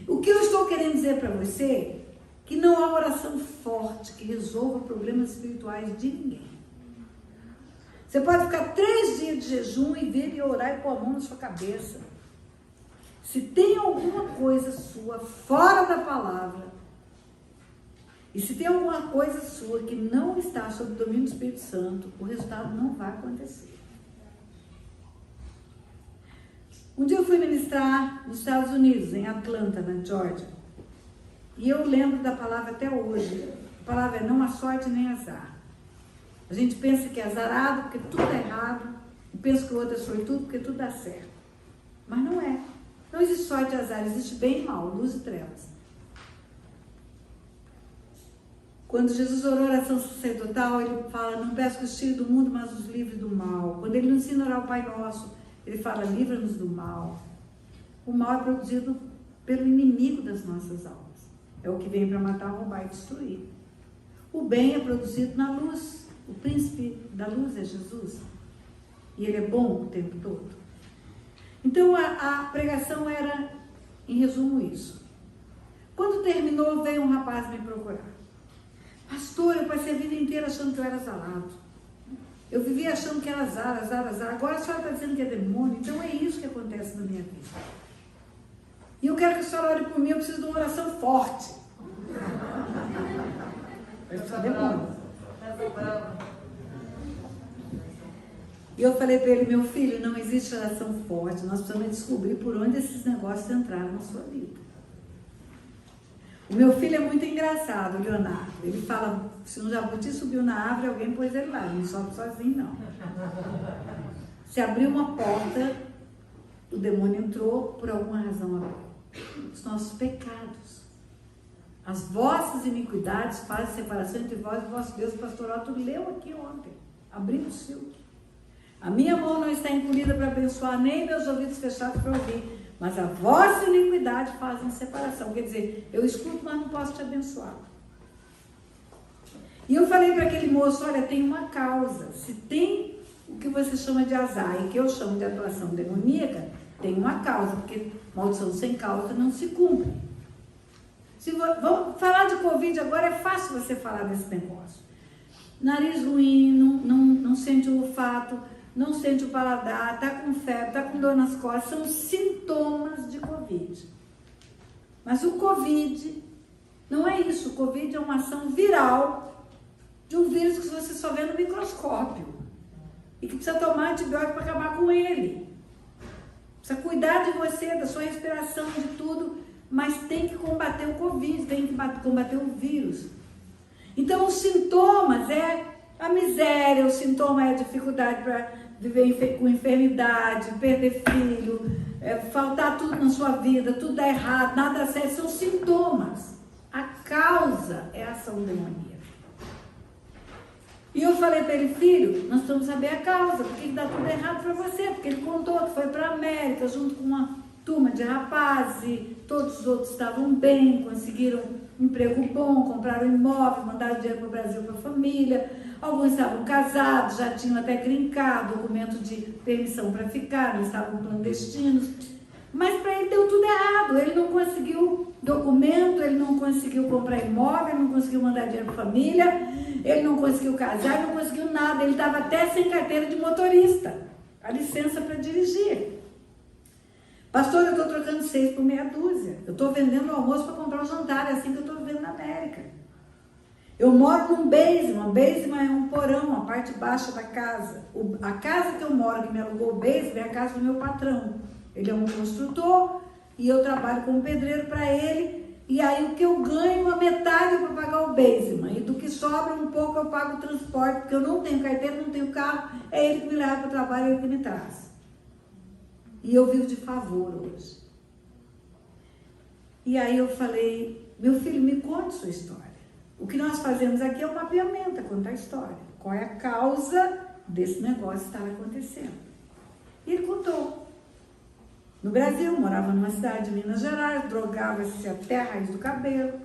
O que eu estou querendo dizer para você? Que não há oração forte que resolva problemas espirituais de ninguém. Você pode ficar 3 dias de jejum e vir e orar e pôr a mão na sua cabeça. Se tem alguma coisa sua fora da palavra, e se tem alguma coisa sua que não está sob o domínio do Espírito Santo, o resultado não vai acontecer. Um dia eu fui ministrar nos Estados Unidos, em Atlanta, na Georgia. E eu lembro da palavra até hoje. A palavra é: não há sorte nem azar. A gente pensa que é azarado porque tudo é errado. E pensa que o outro é sortudo porque tudo dá certo. Mas não é. Não existe sorte e azar. Existe bem e mal, luz e trevas. Quando Jesus orou a oração sacerdotal, ele fala: não peço que os tire do mundo, mas os livre do mal. Quando ele nos ensina a orar o Pai Nosso, ele fala: livra-nos do mal. O mal é produzido pelo inimigo das nossas almas. É o que vem para matar, roubar e destruir. O bem é produzido na luz. O príncipe da luz é Jesus. E ele é bom o tempo todo. Então a pregação era, em resumo, isso. Quando terminou, veio um rapaz me procurar. Pastor, eu passei a vida inteira achando que eu era azarado. Eu vivia achando que era azar. Agora a senhora está dizendo que é demônio. Então é isso que acontece na minha vida. E eu quero que a senhora ore por mim. Eu preciso de uma oração forte. Eu preciso de demônio. E eu falei para ele: meu filho, não existe oração forte. Nós precisamos descobrir por onde esses negócios entraram na sua vida. O meu filho é muito engraçado, o Leonardo. Ele fala: se um jabuti subiu na árvore, alguém pôs ele lá. Ele não sobe sozinho, não. Se abriu uma porta, o demônio entrou, por alguma razão abriu. Os nossos pecados. As vossas iniquidades fazem separação entre vós e vosso Deus. O pastor Otto leu aqui ontem. Abriu o silk. A minha mão não está encolhida para abençoar, nem meus ouvidos fechados para ouvir. Mas a vossa iniquidade fazem separação. Quer dizer, eu escuto, mas não posso te abençoar. E eu falei para aquele moço, olha, tem uma causa. Se tem o que você chama de azar e que eu chamo de atuação demoníaca, tem uma causa, porque maldição sem causa não se cumpre. Vamos falar de Covid agora, é fácil você falar desse negócio. Nariz ruim, não sente o olfato, não sente o paladar, está com febre, está com dor nas costas, são sintomas de Covid. Mas o Covid não é isso, o Covid é uma ação viral de um vírus que você só vê no microscópio e que precisa tomar antibiótico para acabar com ele. Precisa cuidar de você, da sua respiração, de tudo, mas tem que combater o Covid, tem que combater o vírus. Então, os sintomas é a miséria, o sintoma é a dificuldade para viver com enfermidade, perder filho, faltar tudo na sua vida, tudo dá errado, nada dá certo, são sintomas. A causa é a ação demoníaca. E eu falei para ele, filho, nós precisamos saber a causa, por que dá tudo errado para você? Porque ele contou que foi para a América junto com uma turma de rapazes, e todos os outros estavam bem, conseguiram um emprego bom, compraram imóvel, mandaram dinheiro para o Brasil para a família, alguns estavam casados, já tinham até green card, documento de permissão para ficar, não estavam clandestinos, mas para ele deu tudo errado, ele não conseguiu documento, ele não conseguiu comprar imóvel, ele não conseguiu mandar dinheiro para a família, ele não conseguiu casar, ele não conseguiu nada, ele estava até sem carteira de motorista, a licença para dirigir. Pastor, eu estou trocando 6 por meia dúzia. Eu estou vendendo o almoço para comprar o jantar, é assim que eu estou vivendo na América. Eu moro num basement. Basement é um porão, a parte baixa da casa. A casa que eu moro, que me alugou o basement, é a casa do meu patrão. Ele é um construtor e eu trabalho como pedreiro para ele. E aí o que eu ganho, a metade é para pagar o basement. E do que sobra um pouco eu pago o transporte, porque eu não tenho carteira, não tenho carro. É ele que me leva para o trabalho, é ele que me traz. E eu vivo de favor hoje. E aí eu falei, meu filho, me conte sua história. O que nós fazemos aqui é um mapeamento, é contar a história. Qual é a causa desse negócio estar acontecendo? E ele contou. No Brasil, morava numa cidade de Minas Gerais, drogava-se até a raiz do cabelo.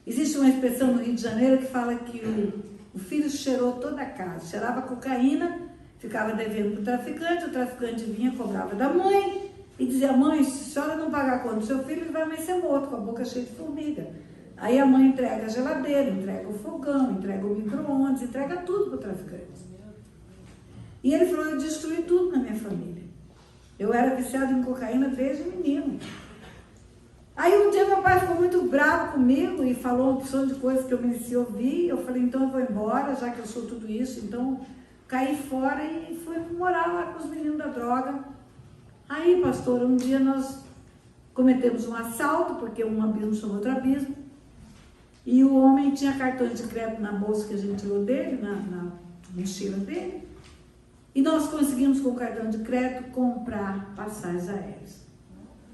Existe uma expressão no Rio de Janeiro que fala que o filho cheirou toda a casa, cheirava cocaína, ficava devendo para o traficante vinha, cobrava da mãe e dizia, mãe, se a senhora não pagar a conta do seu filho, ele vai amanhecer morto, com a boca cheia de formiga. Aí a mãe entrega a geladeira, entrega o fogão, entrega o micro-ondas, entrega tudo para o traficante. E ele falou, eu destruí tudo na minha família. Eu era viciado em cocaína desde menino. Aí um dia meu pai ficou muito bravo comigo e falou uma opção de coisas que eu mereci ouvir. Eu falei, então eu vou embora, já que eu sou tudo isso, então caí fora e fui morar lá com os meninos da droga. Aí, pastor, um dia nós cometemos um assalto, porque um abismo chamou outro abismo, e o homem tinha cartões de crédito na bolsa que a gente tirou dele, na mochila dele, e nós conseguimos com o cartão de crédito comprar passagens aéreas.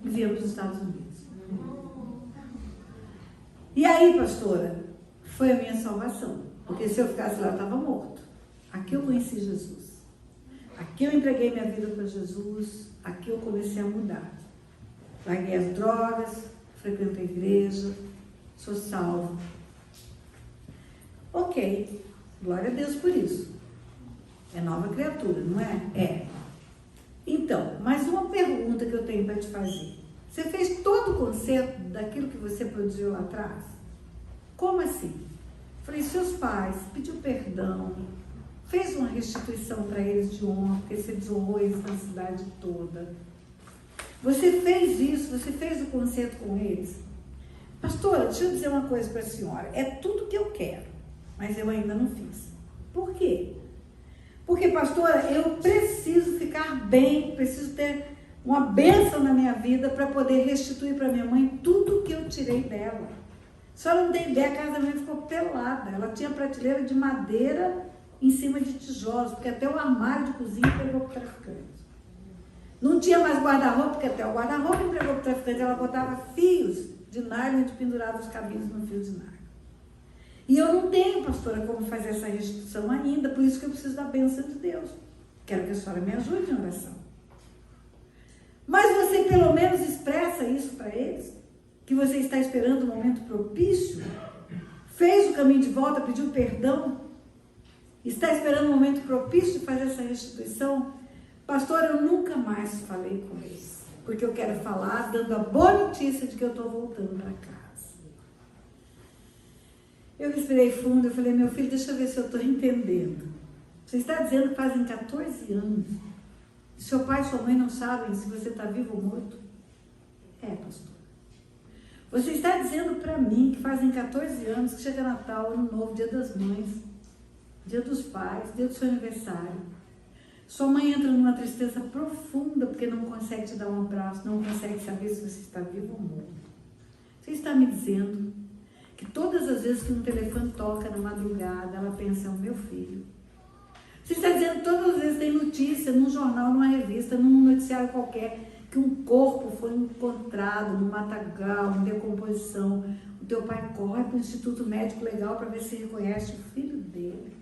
E viemos para os Estados Unidos. E aí, pastora, foi a minha salvação, porque se eu ficasse lá, eu estava morto. Aqui eu conheci Jesus. Aqui eu entreguei minha vida para Jesus. Aqui eu comecei a mudar. Larguei as drogas, frequento a igreja, sou salvo. Ok, glória a Deus por isso. É nova criatura, não é? É. Então, mais uma pergunta que eu tenho para te fazer. Você fez todo o conserto daquilo que você produziu lá atrás? Como assim? Falei, seus pais pediu perdão, fez uma restituição para eles de honra, porque você desonrou eles na cidade toda. Você fez isso, você fez o conserto com eles. Pastora, deixa eu dizer uma coisa para a senhora. É tudo que eu quero, mas eu ainda não fiz. Por quê? Porque, pastora, eu preciso ficar bem, preciso ter uma bênção na minha vida para poder restituir para minha mãe tudo que eu tirei dela. A senhora não tem ideia, a casa da minha ficou pelada. Ela tinha prateleira de madeira em cima de tijolos, porque até o armário de cozinha pegou para o traficante. Não tinha mais guarda-roupa, porque até o guarda-roupa entregou para o traficante. Ela botava fios de nylon e pendurava os cabelos no fio de nylon. E eu não tenho, pastora, como fazer essa restituição ainda, por isso que eu preciso da bênção de Deus. Quero que a senhora me ajude em oração. Mas você pelo menos expressa isso para eles? Que você está esperando um momento propício? Fez o caminho de volta, pediu perdão? Está esperando um momento propício de fazer essa restituição? Pastor, eu nunca mais falei com eles, porque eu quero falar dando a boa notícia de que eu estou voltando para casa. Eu respirei fundo, eu falei, meu filho, deixa eu ver se eu estou entendendo. Você está dizendo que fazem 14 anos. E seu pai e sua mãe não sabem se você está vivo ou morto? É, pastor. Você está dizendo para mim que fazem 14 anos que chega Natal, Ano Novo, Dia das Mães, Dia dos Pais, Dia do seu aniversário. Sua mãe entra numa tristeza profunda porque não consegue te dar um abraço, não consegue saber se você está vivo ou morto. Você está me dizendo que todas as vezes que um telefone toca na madrugada, ela pensa, é o meu filho. Você está dizendo que todas as vezes tem notícia num jornal, numa revista, num noticiário qualquer, que um corpo foi encontrado num matagal, em decomposição. O teu pai corre para o Instituto Médico Legal para ver se reconhece o filho dele.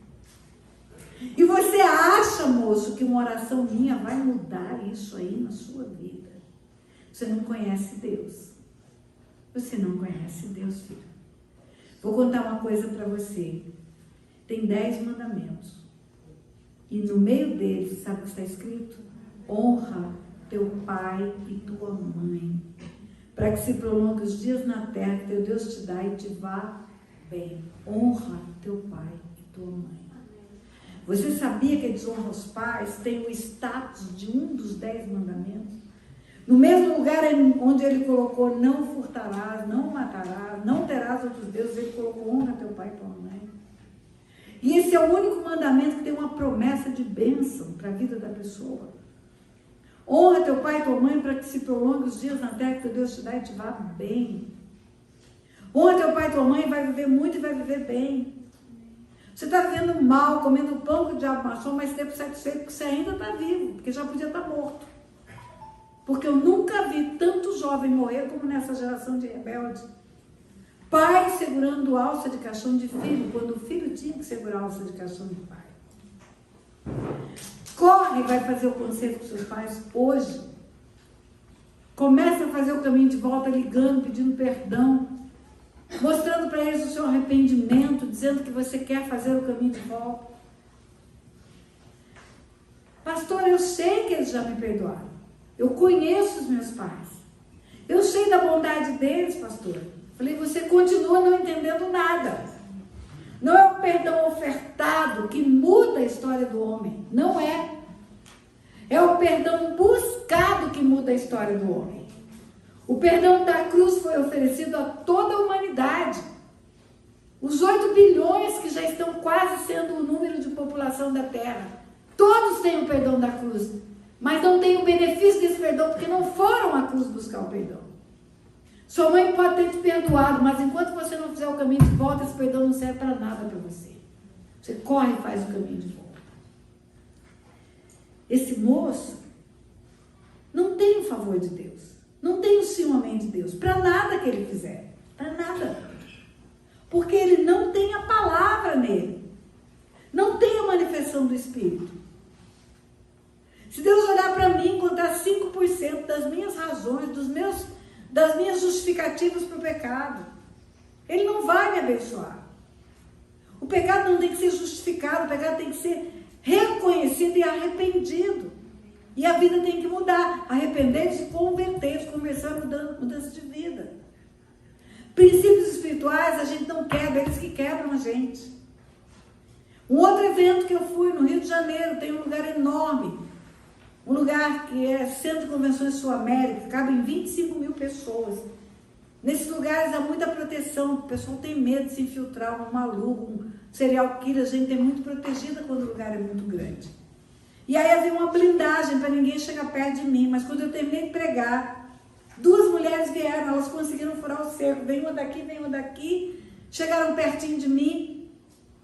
E você acha, moço, que uma oração minha vai mudar isso aí na sua vida? Você não conhece Deus. Você não conhece Deus, filho. Vou contar uma coisa para você. Tem 10 mandamentos. E no meio deles, sabe o que está escrito? Honra teu pai e tua mãe, para que se prolongue os dias na terra que teu Deus te dá e te vá bem. Honra teu pai e tua mãe. Você sabia que a desonra aos pais tem o status de um dos 10 mandamentos? No mesmo lugar onde ele colocou não furtarás, não matarás, não terás outros deuses, ele colocou honra teu pai e tua mãe. E esse é o único mandamento que tem uma promessa de bênção para a vida da pessoa. Honra teu pai e tua mãe para que se prolongue os dias na terra que teu Deus te dá e te vá bem. Honra teu pai e tua mãe, vai viver muito e vai viver bem. Você está vivendo mal, comendo pão que o diabo amassou, mas tempo satisfeito porque você ainda está vivo, porque já podia estar morto. Porque eu nunca vi tanto jovem morrer como nessa geração de rebeldes. Pai segurando alça de caixão de filho, quando o filho tinha que segurar a alça de caixão de pai. Corre e vai fazer o concerto com seus pais hoje. Começa a fazer o caminho de volta ligando, pedindo perdão. Mostrando para eles o seu arrependimento, dizendo que você quer fazer o caminho de volta. Pastor, eu sei que eles já me perdoaram. Eu conheço os meus pais. Eu sei da bondade deles, pastor. Falei, você continua não entendendo nada. Não é o perdão ofertado que muda a história do homem. Não é. É o perdão buscado que muda a história do homem. O perdão da cruz foi oferecido a toda a humanidade. Os 8 bilhões que já estão quase sendo o número de população da Terra. Todos têm o perdão da cruz. Mas não têm o benefício desse perdão porque não foram à cruz buscar o perdão. Sua mãe pode ter te perdoado, mas enquanto você não fizer o caminho de volta, esse perdão não serve para nada para você. Você corre e faz o caminho de volta. Esse moço não tem o favor de Deus. Não tem o sim ou amém de Deus. Para nada que ele fizer. Para nada. Porque ele não tem a palavra nele. Não tem a manifestação do Espírito. Se Deus olhar para mim e encontrar 5% das minhas razões, das minhas justificativas para o pecado, Ele não vai me abençoar. O pecado não tem que ser justificado, o pecado tem que ser reconhecido e arrependido. E a vida tem que mudar. Arrepender-se, converter-se, começar a mudança de vida. Princípios espirituais a gente não quebra, eles que quebram a gente. Um outro evento que eu fui no Rio de Janeiro, tem um lugar enorme. Um lugar que é Centro de Convenções Sul América, cabem 25 mil pessoas. Nesses lugares há muita proteção, o pessoal tem medo de se infiltrar, um maluco, um serial killer, a gente é muito protegida quando o lugar é muito grande. E aí havia uma blindagem para ninguém chegar perto de mim, mas quando eu terminei de pregar, 2 mulheres vieram, elas conseguiram furar o cerco, vem uma daqui, chegaram pertinho de mim.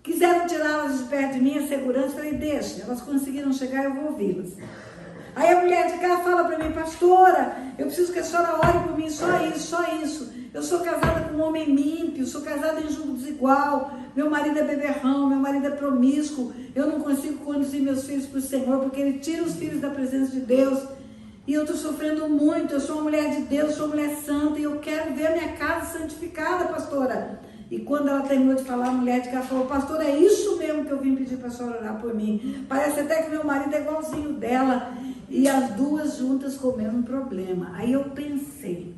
Que quiseram tirá-las de perto de mim, a segurança, falei, deixa, elas conseguiram chegar, eu vou ouvi-las. Aí a mulher de cá fala para mim, pastora, eu preciso que a senhora ore por mim, só isso, só isso. Eu sou casada com um homem ímpio, sou casada em julgo desigual, meu marido é beberrão, meu marido é promíscuo, eu não consigo conduzir meus filhos para o Senhor, porque ele tira os filhos da presença de Deus, e eu estou sofrendo muito, eu sou uma mulher de Deus, sou uma mulher santa, e eu quero ver a minha casa santificada, pastora. E quando ela terminou de falar, a mulher de cá falou, pastor, é isso mesmo que eu vim pedir para a senhora orar por mim. Parece até que meu marido é igualzinho dela. E as duas juntas com o mesmo problema. Aí eu pensei,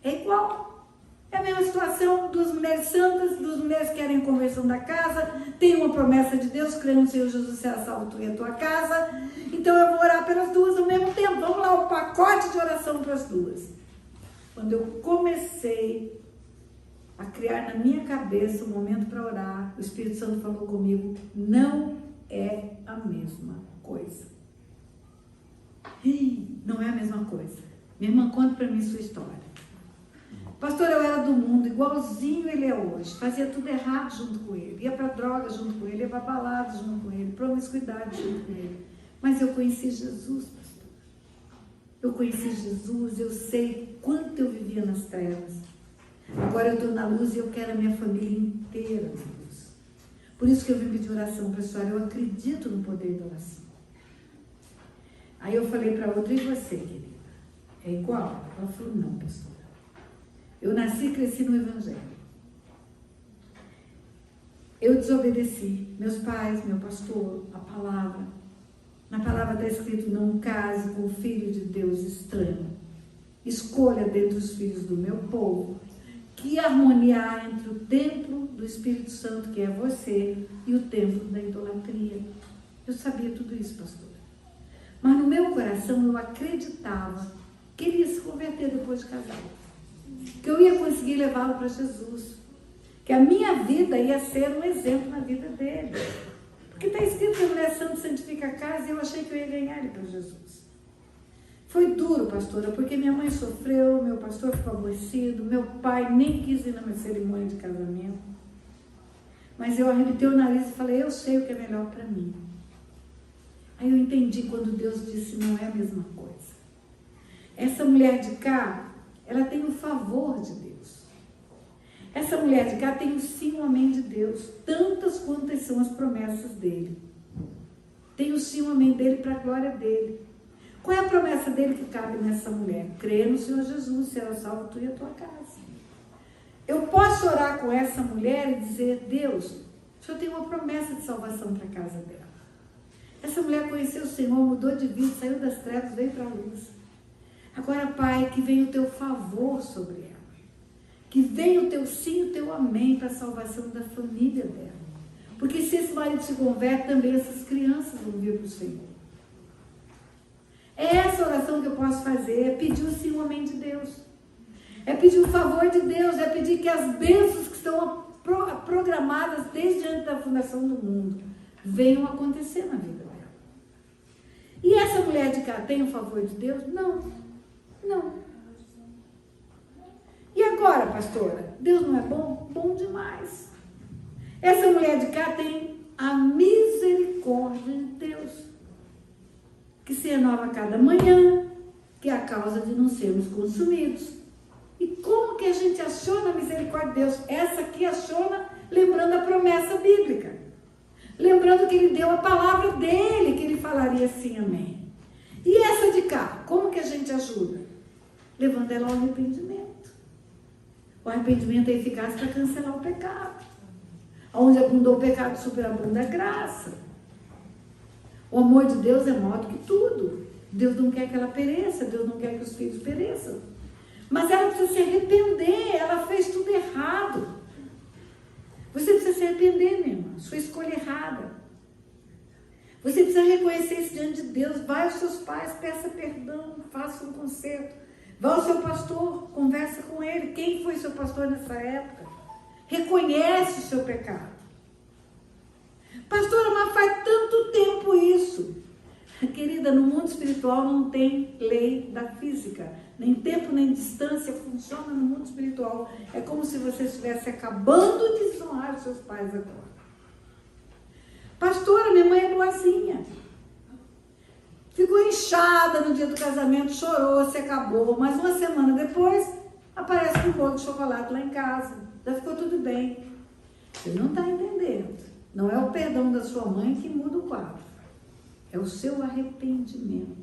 é igual. É a mesma situação, duas mulheres santas, duas mulheres que querem conversão da casa, tem uma promessa de Deus, crendo no Senhor Jesus, será salvo tu e a tua casa. Então eu vou orar pelas duas ao mesmo tempo. Vamos lá, o pacote de oração para as duas. Quando eu comecei a criar na minha cabeça um momento para orar, o Espírito Santo falou comigo, não é a mesma coisa. Não é a mesma coisa. Minha irmã, conta para mim sua história. Pastor, eu era do mundo, igualzinho ele é hoje. Fazia tudo errado junto com ele. Ia para droga junto com ele, ia para balada junto com ele, promiscuidade junto com ele. Mas eu conheci Jesus, pastor. Eu conheci Jesus, eu sei quanto eu vivia nas trevas. Agora eu estou na luz e eu quero a minha família inteira na luz. Por isso que eu vim pedir oração para a senhora. Eu acredito no poder da oração. Aí eu falei para outra, e você, querida? É igual? Ela falou, não, pastora. Eu nasci e cresci no Evangelho. Eu desobedeci meus pais, meu pastor, a palavra. Na palavra está escrito, não case com o filho de Deus estranho. Escolha dentre os filhos do meu povo. Que harmonia há entre o templo do Espírito Santo, que é você, e o templo da idolatria. Eu sabia tudo isso, pastor. Mas no meu coração eu acreditava que ele ia se converter depois de casado. Que eu ia conseguir levá-lo para Jesus. Que a minha vida ia ser um exemplo na vida dele. Porque está escrito que a mulher santa santifica a casa e eu achei que eu ia ganhar ele para Jesus. Foi duro, pastora, porque minha mãe sofreu, meu pastor ficou aborrecido, meu pai nem quis ir na minha cerimônia de casamento. Mas eu arrebentei o nariz e falei, eu sei o que é melhor para mim. Aí eu entendi quando Deus disse, não é a mesma coisa. Essa mulher de cá, ela tem o favor de Deus. Essa mulher de cá tem o sim, o amém de Deus, tantas quantas são as promessas dele. Tem o sim, o amém dele para a glória dele. Qual é a promessa dele que cabe nessa mulher? Crê no Senhor Jesus, será salvo tu e a tua casa. Eu posso orar com essa mulher e dizer, Deus, o Senhor tem uma promessa de salvação para a casa dela. Essa mulher conheceu o Senhor, mudou de vida, saiu das trevas, veio para a luz. Agora, Pai, que venha o teu favor sobre ela. Que venha o teu sim e o teu amém para a salvação da família dela. Porque se esse marido se converte, também essas crianças vão vir para o Senhor. É essa oração que eu posso fazer, é pedir o sim e o amém de Deus. É pedir o favor de Deus, é pedir que as bênçãos que estão programadas desde antes da fundação do mundo venham acontecer na vida dela. E essa mulher de cá tem o favor de Deus? Não. Não. E agora, pastora? Deus não é bom? Bom demais. Essa mulher de cá tem a misericórdia de Deus, que se renova a cada manhã, que é a causa de não sermos consumidos. E como que a gente aciona a misericórdia de Deus? Essa aqui aciona lembrando a promessa bíblica. Lembrando que ele deu a palavra dele, que ele falaria sim, amém. E essa de cá, como que a gente ajuda? Levando ela ao arrependimento. O arrependimento é eficaz para cancelar o pecado. Onde abundou o pecado, superabunda a graça. O amor de Deus é maior do que tudo. Deus não quer que ela pereça, Deus não quer que os filhos pereçam. Mas ela precisa se arrepender, ela fez tudo errado. Você precisa se arrepender, minha irmã, sua escolha errada. Você precisa reconhecer isso diante de Deus. Vai aos seus pais, peça perdão, faça um conserto. Vá ao seu pastor, conversa com ele. Quem foi seu pastor nessa época? Reconhece o seu pecado. Pastora, mas faz tanto tempo isso. Querida, querida, no mundo espiritual não tem lei da física. Nem tempo, nem distância funciona no mundo espiritual. É como se você estivesse acabando de desonrar os seus pais agora. Pastora, minha mãe é boazinha. Ficou inchada no dia do casamento, chorou, se acabou. Mas uma semana depois, aparece um bolo de chocolate lá em casa. Já ficou tudo bem. Você não está entendendo. Não é o perdão da sua mãe que muda o quadro. É o seu arrependimento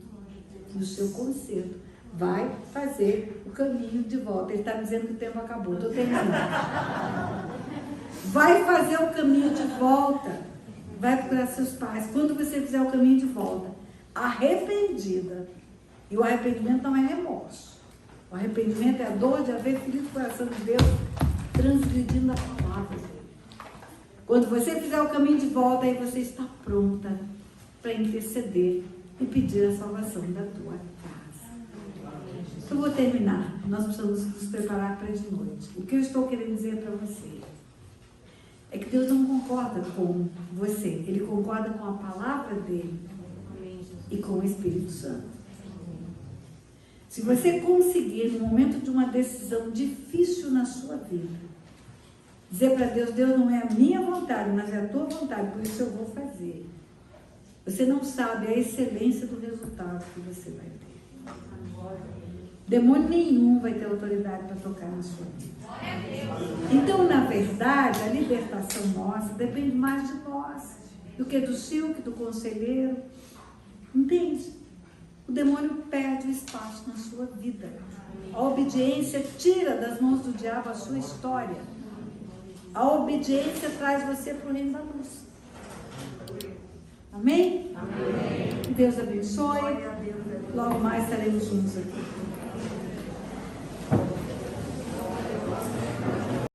e o seu conserto. Vai fazer o caminho de volta. Ele está dizendo que o tempo acabou. Estou terminando. Vai fazer o caminho de volta. Vai procurar seus pais. Quando você fizer o caminho de volta, arrependida. E o arrependimento não é remorso. O arrependimento é a dor de haver ferido o coração de Deus, transgredindo a palavra dele. Quando você fizer o caminho de volta, aí você está pronta para interceder e pedir a salvação da tua casa. Eu vou terminar. Nós precisamos nos preparar para de noite. O que eu estou querendo dizer para você é que Deus não concorda com você. Ele concorda com a palavra dele e com o Espírito Santo. Se você conseguir, no momento de uma decisão difícil na sua vida, dizer para Deus, Deus, não é a minha vontade, mas é a tua vontade, por isso eu vou fazer. Você não sabe a excelência do resultado que você vai ter. Demônio nenhum vai ter autoridade para tocar na sua vida. Então, na verdade, a libertação nossa depende mais de nós do que do Silk, do conselheiro. Entende? O demônio perde o espaço na sua vida. A obediência tira das mãos do diabo a sua história. A obediência traz você para o reino da luz. Amém? Amém. Deus abençoe. Logo mais estaremos juntos aqui.